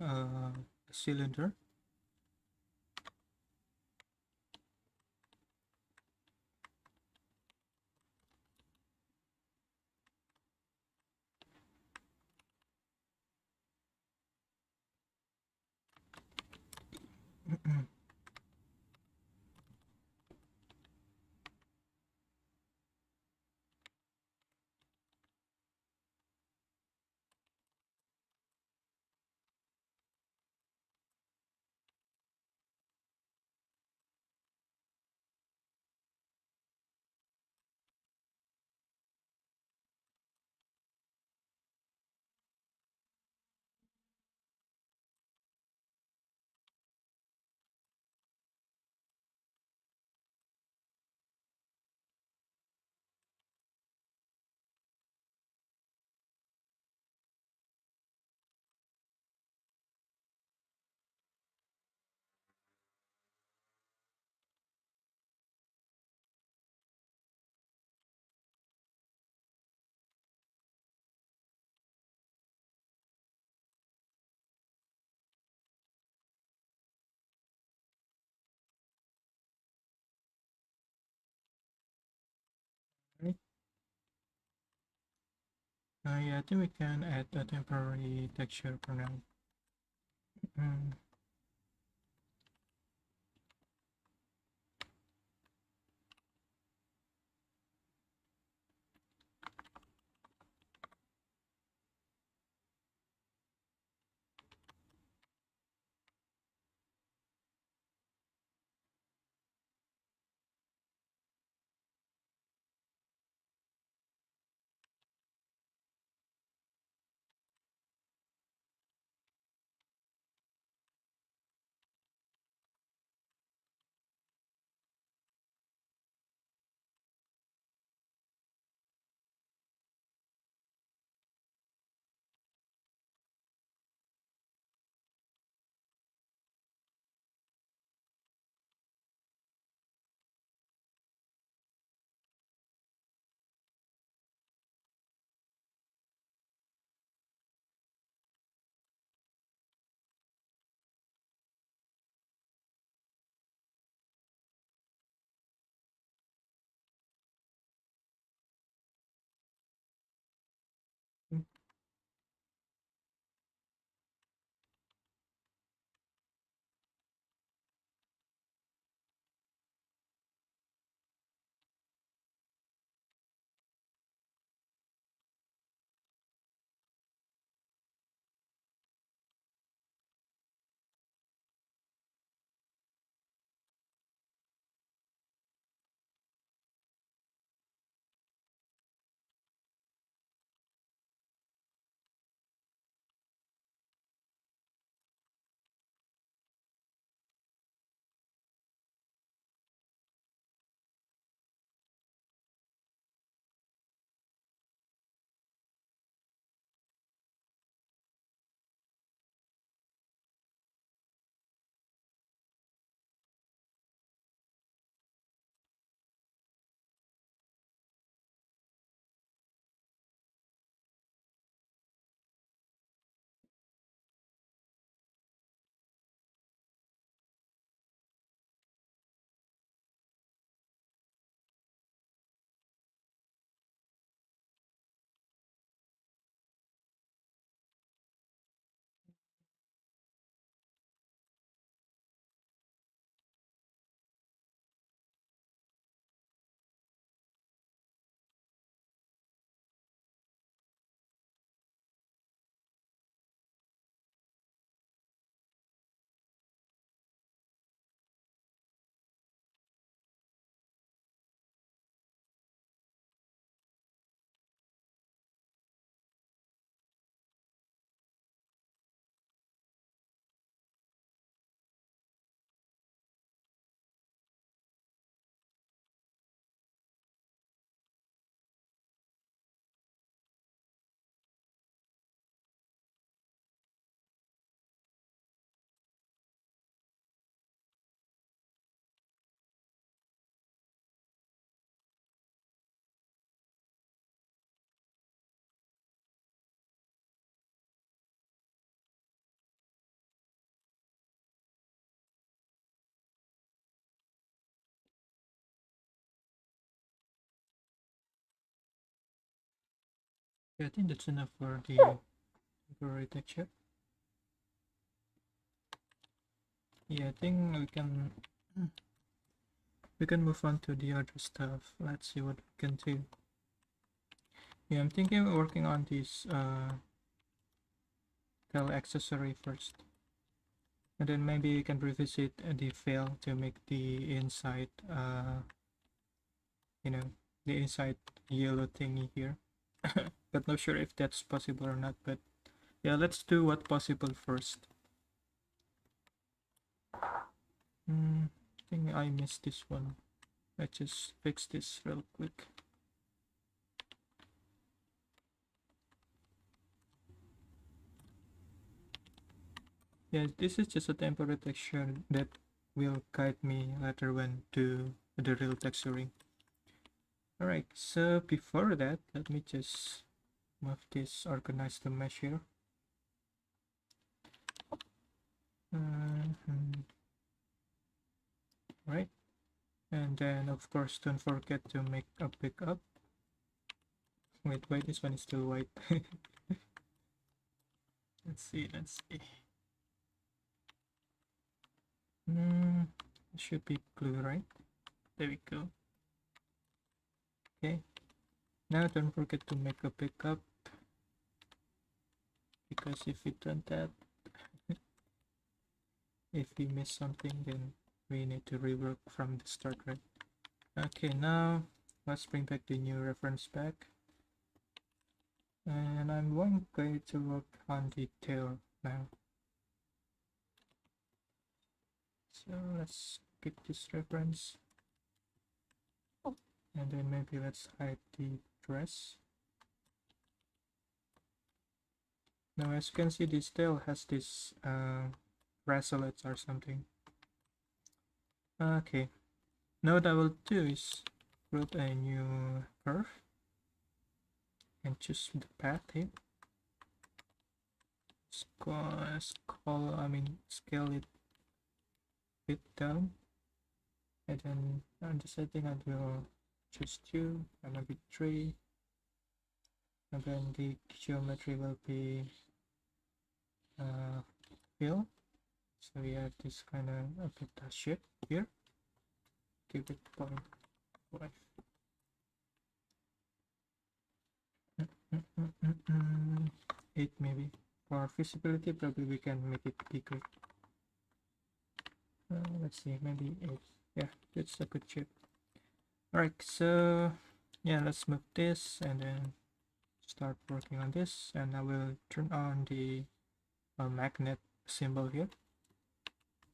a cylinder. Right. Yeah, I think we can add a temporary texture for now. Mm, Yeah, I think that's enough for the temporary texture. Yeah, I think we can move on to the other stuff. Let's see what we can do. Yeah, I'm thinking of working on this tail accessory first. And then maybe we can revisit the veil to make the inside, you know, the inside yellow thingy here. But not sure if that's possible or not. But yeah, let's do what's possible first. I think I missed this one. Let's just fix this real quick. Yeah, this is just a temporary texture that will guide me later when to the real texturing. Alright, so before that, let me just move this, organize the mesh here. Right, and then of course don't forget to make a pickup. Wait, this one is still white. Let's see. It should be blue, right? There we go. Okay, now don't forget to make a pickup, because if we don't that, if we miss something, then we need to rework from the start, right? Okay, now let's bring back the new reference back, and I'm going to work on the tail now. So let's get this reference, and then maybe let's hide the dress. Now as you can see, this tail has this bracelets or something. Okay, now what I will do is create a new curve and choose the path here. Scale it a bit down, and then on the setting I will choose 2 and maybe 3, and then the geometry will be fill. So we have this kind of a bit of shape here. Give it 0.5. 8 maybe. For visibility, probably we can make it bigger. Let's see, maybe 8. Yeah, that's a good shape. Alright, so yeah, let's move this and then start working on this, and I will turn on the magnet symbol here.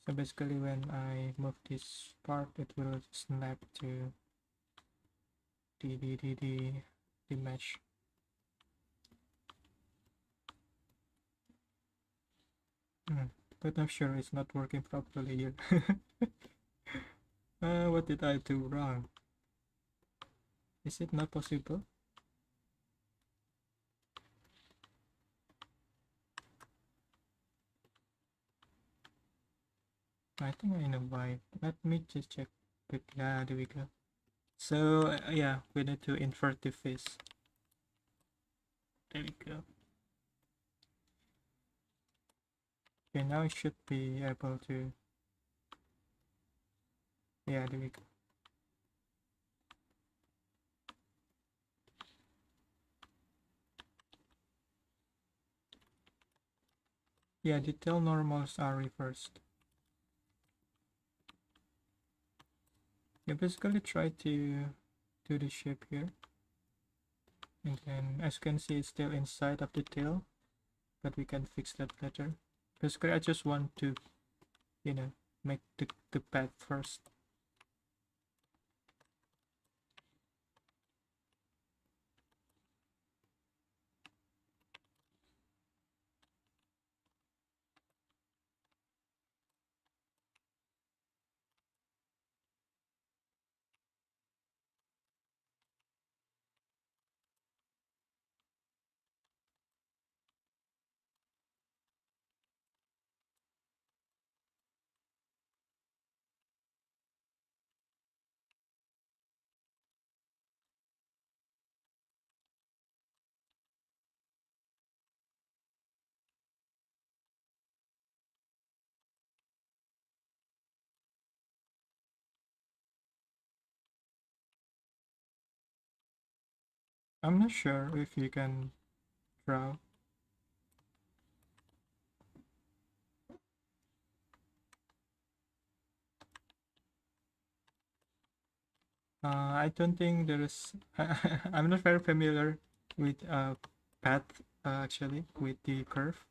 So basically when I move this part, it will snap to the mesh. But I'm sure it's not working properly here. What did I do wrong? Is it not possible? I think I know why. Let me just check. Yeah, there we go. So yeah, we need to invert the face. There we go. Okay, now it should be able to. Yeah, there we go. Yeah, the tail normals are reversed. You basically try to do the shape here, and then as you can see, it's still inside of the tail, but we can fix that later. Basically, I just want to, make the path first. I'm not sure if you can draw. I don't think there is. I'm not very familiar with path actually with the curve,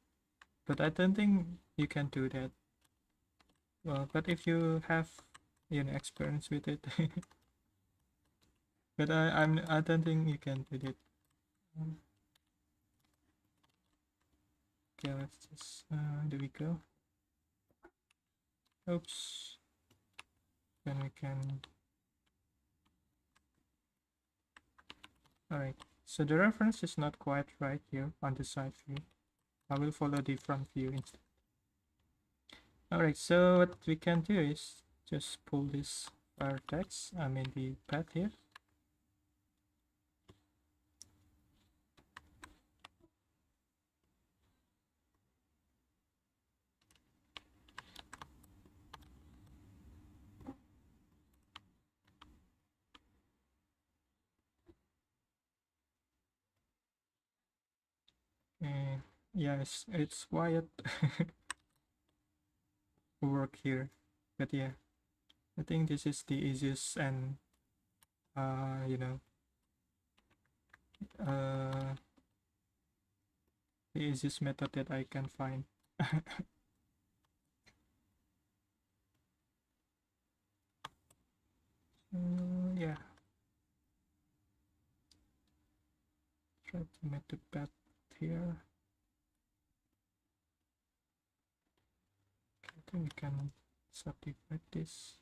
but I don't think you can do that. Well, but if you have experience with it, but I don't think you can do it. Okay, let's just there we go. Oops. Then we can. All right. So the reference is not quite right here on the side view. I will follow the front view instead. Alright, so what we can do is just pull this vertex, I mean the path here. And yeah, it's quiet work here. But yeah, I think this is the easiest and uh, you know, uh, the easiest method that I can find. Yeah, try to make the path here. Okay, I think we can subdivide this.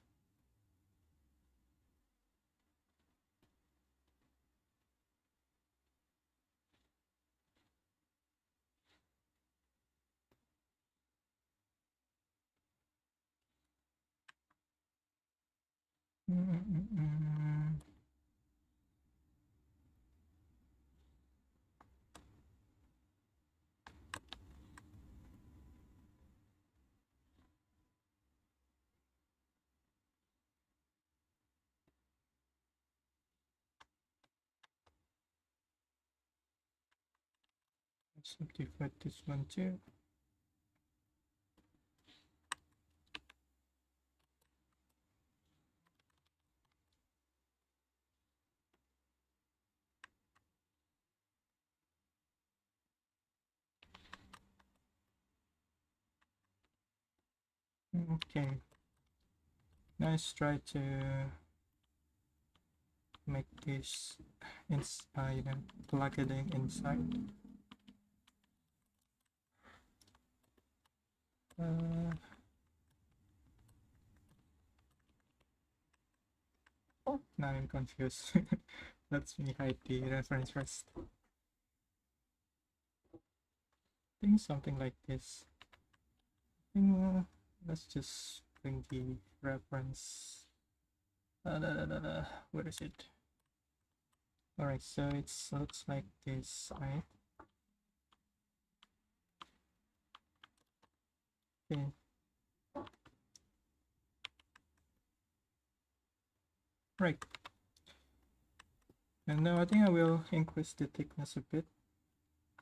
Subdivide this one too. Okay. Nice try to make this plug it in inside. Uh, Now I'm confused. Let me hide the reference first. I think something like this. Let's just bring the reference. Where is it? Alright, so it looks like this, right? Okay. Right. And now I think I will increase the thickness a bit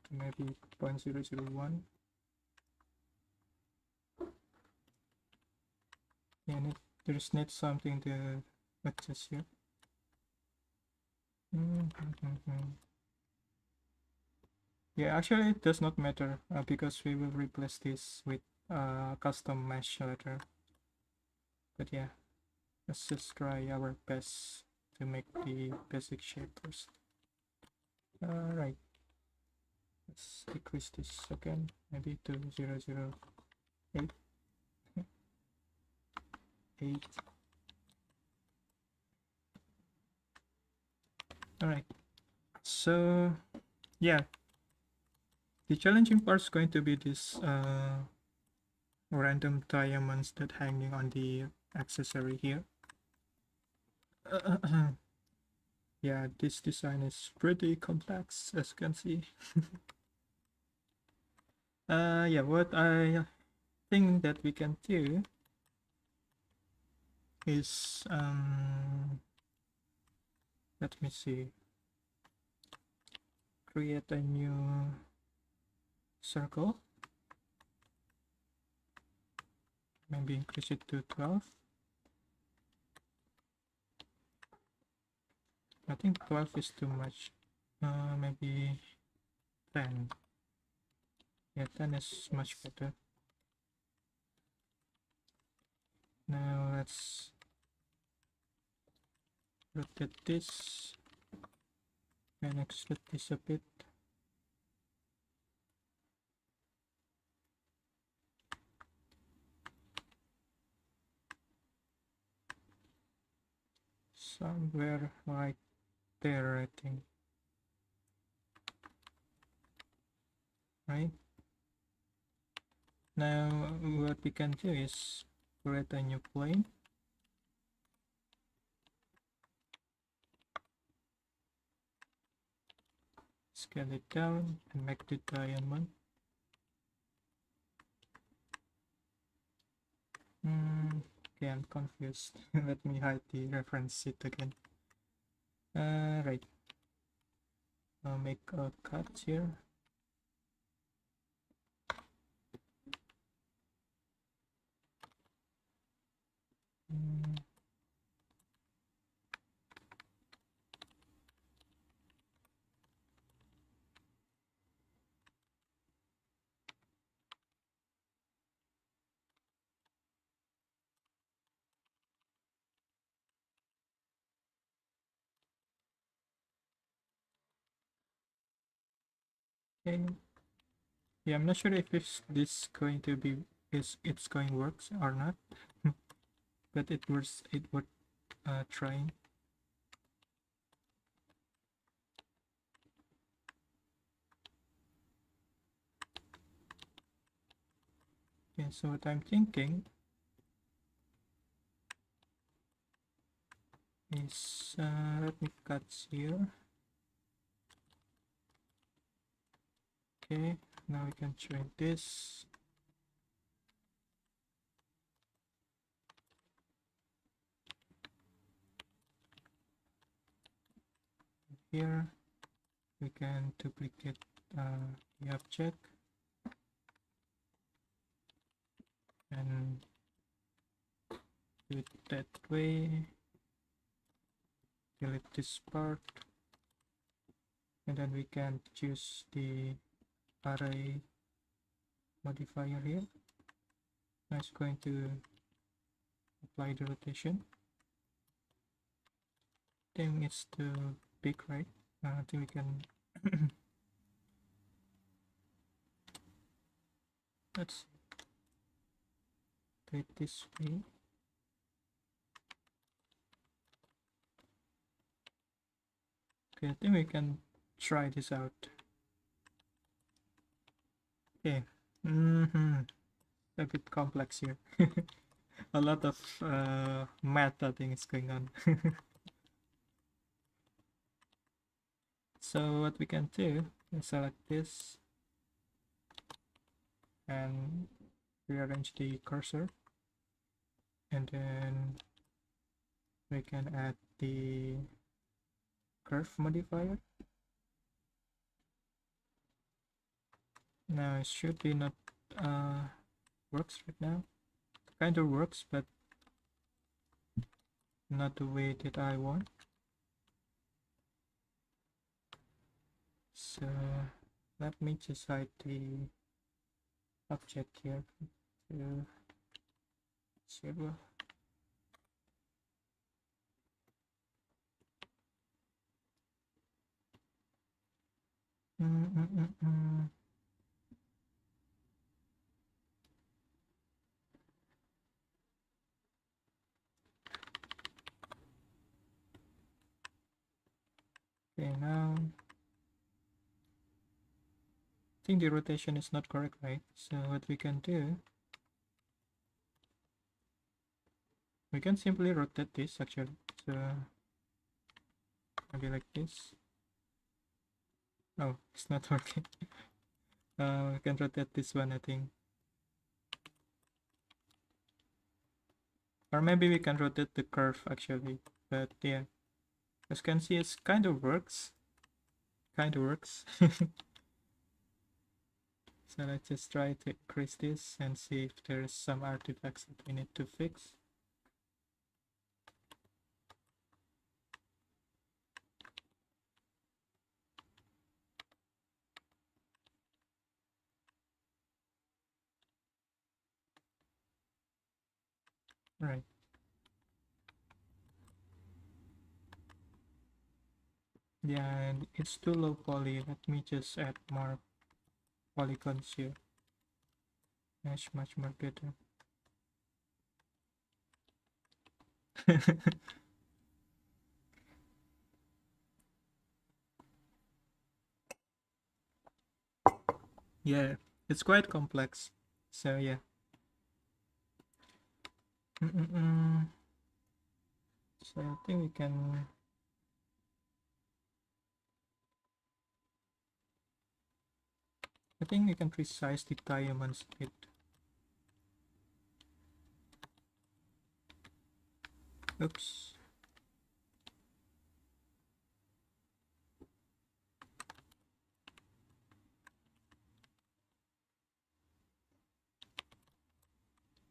to maybe 0.001. And there's not something to adjust here. Yeah, actually it does not matter because we will replace this with custom mesh later. But yeah, let's just try our best to make the basic shape first. Alright, let's decrease this again, maybe to 0.008. 8. Alright, so yeah, the challenging part is going to be this random diamonds that hanging on the accessory here. Yeah, this design is pretty complex, as you can see. Yeah, what I think that we can do is let me see. create a new circle. Maybe increase it to 12. I think 12 is too much. Maybe 10. Yeah, 10 is much better. Now let's rotate this and extrude this a bit. Somewhere right there, I think. Right? Now what we can do is create a new plane. Scale it down and make the diamond. Okay, I'm confused. Let me hide the reference sheet again. Right. I'll make a cut here. Okay. Yeah, I'm not sure if this going to be it's going works or not, but it worth trying. Okay, so what I'm thinking is let me cut here. Okay, now we can join this. Here we can duplicate the object and do it that way. Delete this part, and then we can choose the array modifier here. Now it's going to apply the rotation. I think it's too big, right? I think we can let's do it this way. Okay, I think we can try this out. Okay. A bit complex here. A lot of math I think is going on. So what we can do is select this and rearrange the cursor, and then we can add the curve modifier. Now it should be not works right now. Kind of works, but not the way that I want. So let me just hide the object here to 0. Okay, now I think the rotation is not correct, right? So what we can do, we can simply rotate this actually. So maybe like this. Oh, it's not working. We can rotate this one, I think. Or maybe we can rotate the curve actually. But yeah, as you can see, it kind of works. kind of works. So let's just try to increase this and see if there's some artifacts that we need to fix. Right. Yeah, and it's too low poly. Let me just add more polygons here. Much more better. Yeah, it's quite complex. So yeah. Mm-mm-mm. So I think we can. I think we can resize the diamonds a bit. Oops.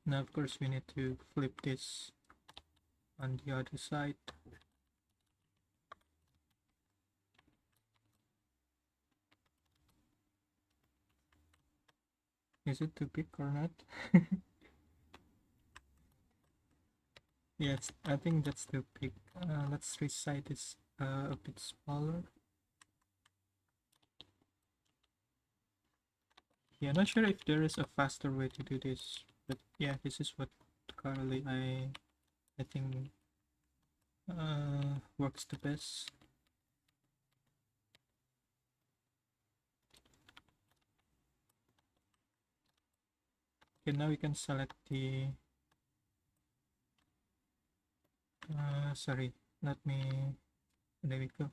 Now of course we need to flip this on the other side. Is it too big or not? Yes, I think that's too big. Let's resize this a bit smaller. Yeah, not sure if there is a faster way to do this, but yeah, this is what currently I think works the best. Okay, now we can select the sorry, let me, there we go.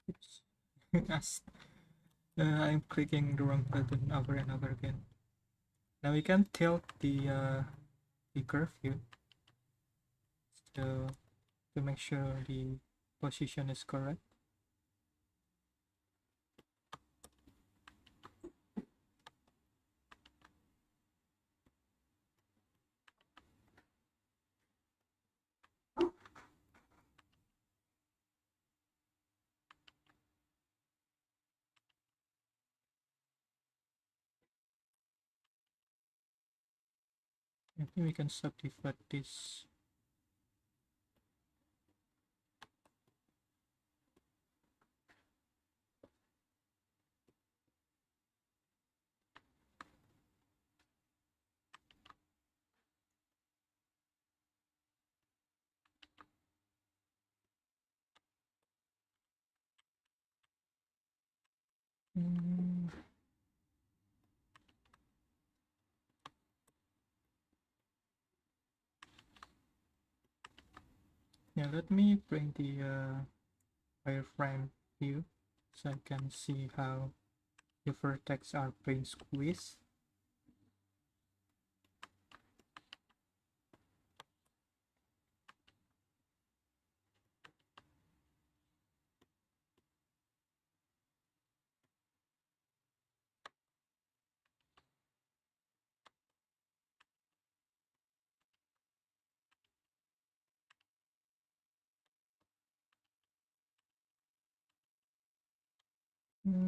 Oops. Yes. I'm clicking the wrong button over and over again. Now we can tilt the curve here, so to make sure the position is correct. I think we can subdivide this. Mm, yeah, let me bring the wireframe view so I can see how the vertex are being squeezed.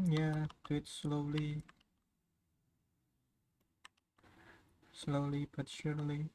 Yeah, do it slowly, slowly but surely.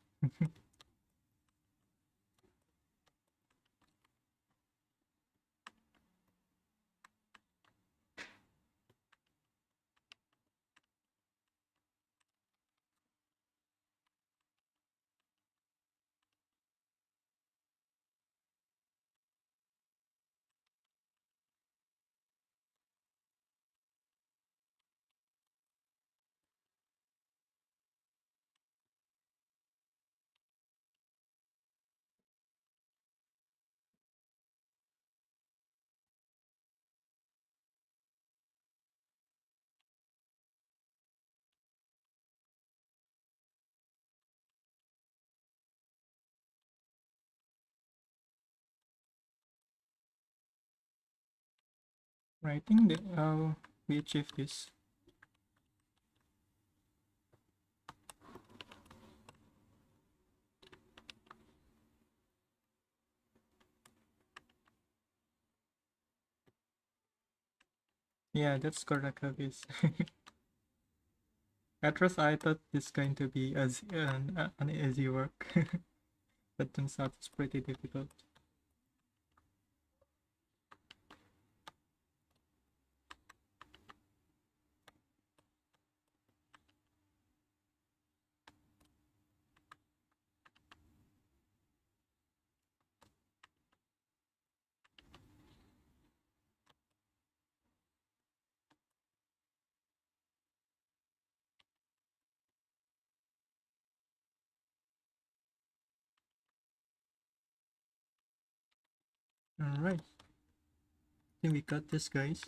Right, I think that we achieve this. Yeah, that's correct, Hafiz. At first, I thought this going to be as an easy work, but turns out it's pretty difficult. All right, I think we got this, guys.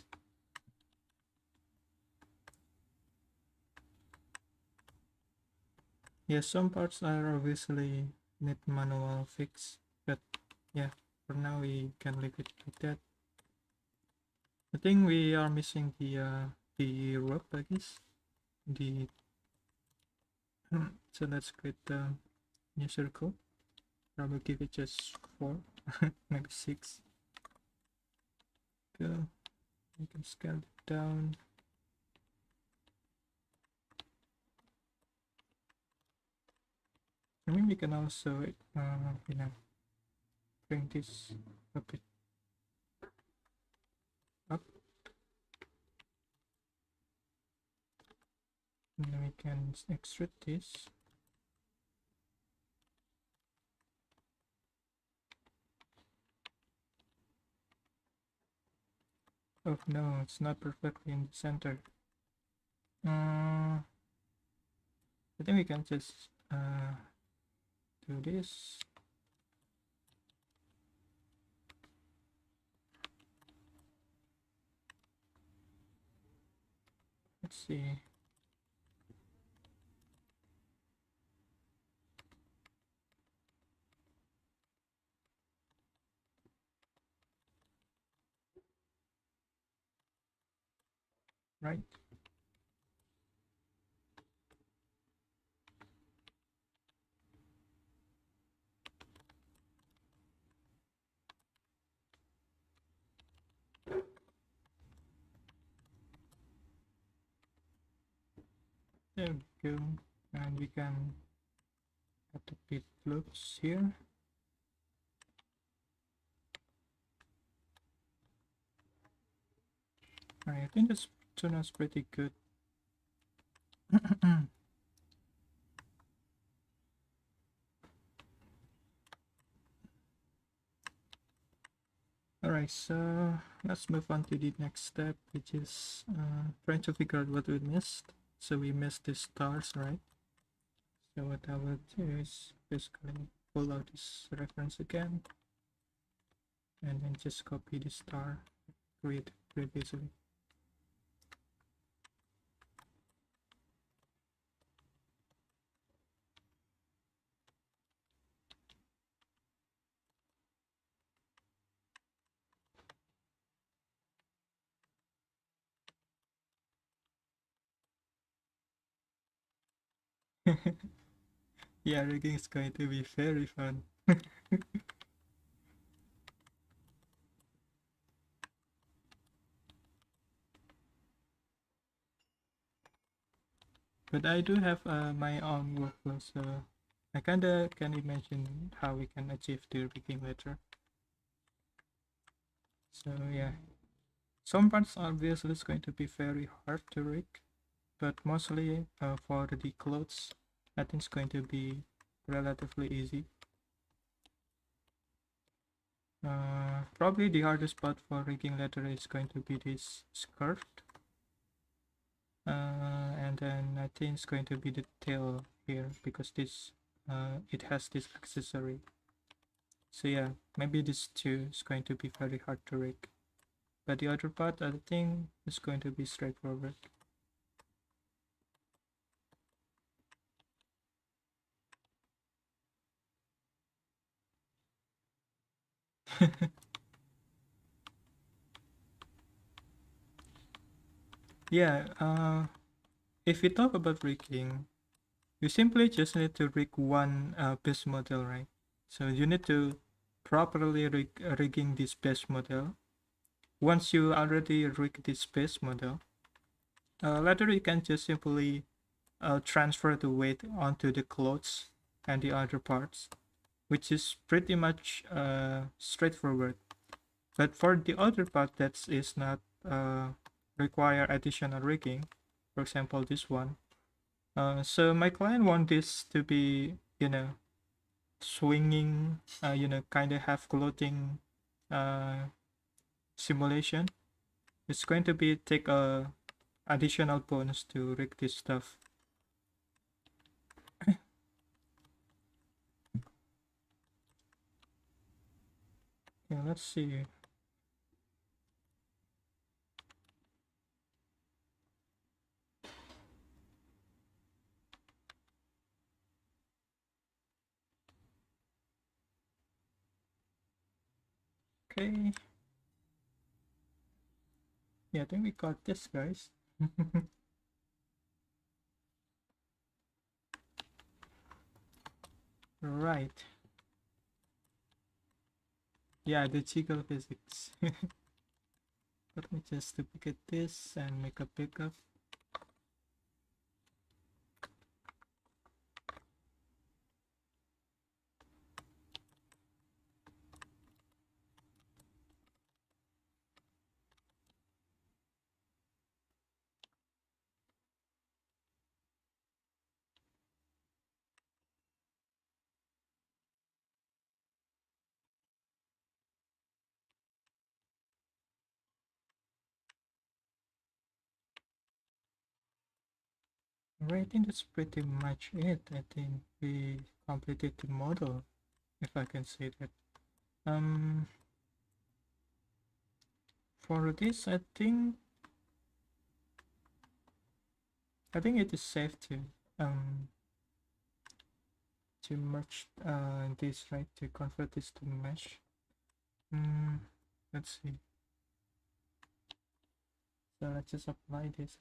Yeah, some parts are obviously need manual fix, but yeah, for now we can leave it like that. I think we are missing the rope, I guess. The so let's create the new circle. Probably give it just 4, maybe 6. Go. We can scale it down. I mean, we can also, you know, bring this a bit up, and then we can extrude this. Oh no, it's not perfectly in the center. I think we can just do this. Let's see. Right. There we go. And we can add a bit loops here. Alright, I think this turned out pretty good. Alright, so let's move on to the next step, which is trying to figure out what we missed. So we missed the stars, right? So what I will do is basically pull out this reference again, and then just copy the star created previously. Yeah, rigging is going to be very fun. But I do have my own workflow, so I kinda can imagine how we can achieve the rigging later. So yeah, some parts obviously is going to be very hard to rig, but mostly for the clothes, I think it's going to be relatively easy. Probably the hardest part for rigging later is going to be this skirt. And then I think it's going to be the tail here because this it has this accessory. So yeah, maybe this two is going to be very hard to rig, but the other part I think is going to be straightforward. Yeah, if we talk about rigging, you simply just need to rig one base model, right? So you need to properly rigging this base model. Once you already rig this base model, later you can just simply transfer the weight onto the clothes and the other parts, which is pretty much straightforward. But for the other part that is not require additional rigging, for example, this one. So my client want this to be, swinging, kind of half floating uh, simulation. It's going to be take a additional bonus to rig this stuff. Yeah, let's see. Okay. Yeah, I think we got this, guys. Right. Yeah, the jiggle physics. Let me just duplicate this and make a pickup. Right, I think that's pretty much it. I think we completed the model, if I can say that. Um, for this, I think it is safe um to merge this, right, to convert this to mesh. Let's see. So let's just apply this.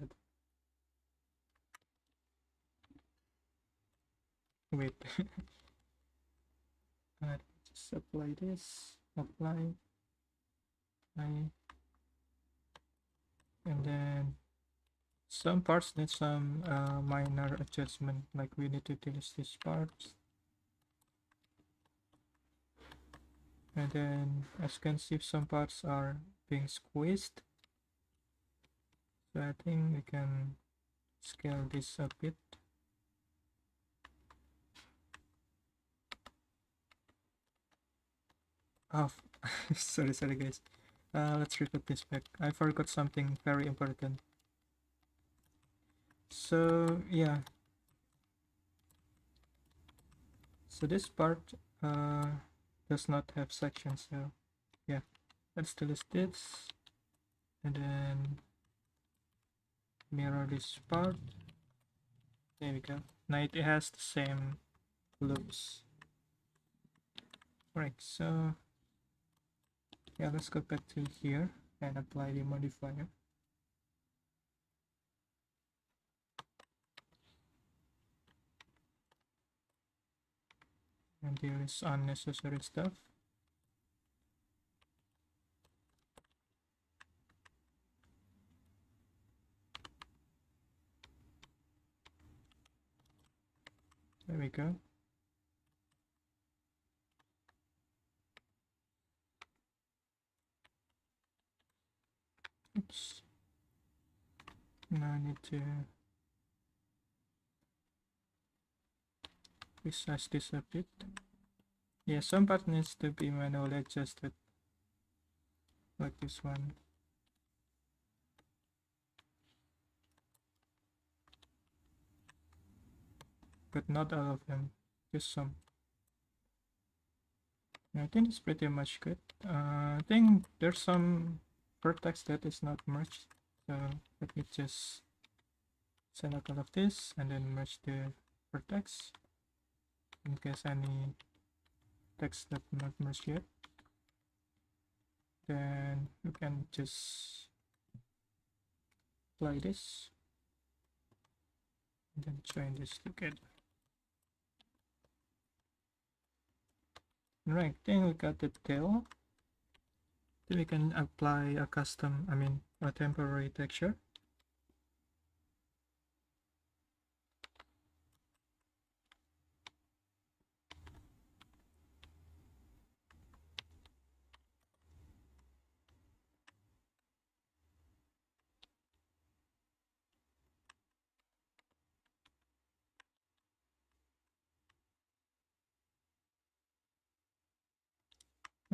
Wait. Just apply this. Apply. And then some parts need some minor adjustment, like we need to delete these parts. And then as you can see, some parts are being squeezed. So I think we can scale this a bit. Oh, sorry guys. Let's repeat this back. I forgot something very important. So yeah, so this part does not have sections. So yeah, let's delete this and then mirror this part. There we go. Now it has the same loops. Right, so yeah, let's go back to here and apply the modifier. And there is unnecessary stuff. There we go. Oops. Now I need to resize this a bit. Yeah, some part needs to be manually adjusted, like this one. But not all of them, just some. I think it's pretty much good. I think there's some vertex that is not merged. So let me just select all of this and then merge the vertex in case any text that not merged yet. Then you can just apply this and then join this together. Right, then we got the tail. Then we can apply a custom, a temporary texture.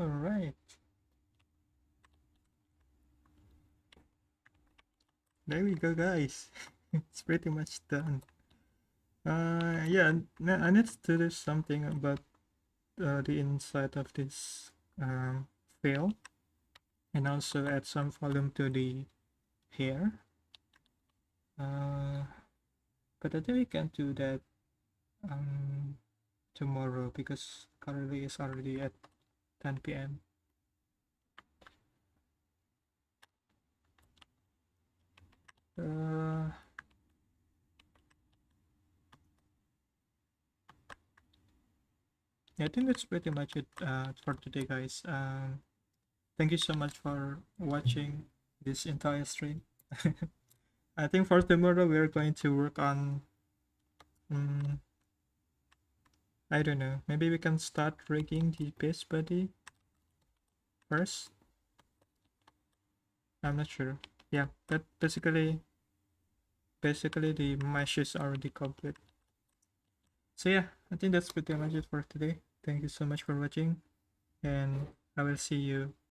All right. There we go, guys. It's pretty much done. Yeah, I need to do something about the inside of this veil, and also add some volume to the hair. But I think we can do that tomorrow because currently it's already at 10 p.m. Yeah, I think that's pretty much it for today, guys. Thank you so much for watching this entire stream. I think for tomorrow we're going to work on, I don't know, maybe we can start rigging the base body first. I'm not sure. Yeah, but basically the mesh is already complete. So yeah, I think that's pretty much it for today. Thank you so much for watching, and I will see you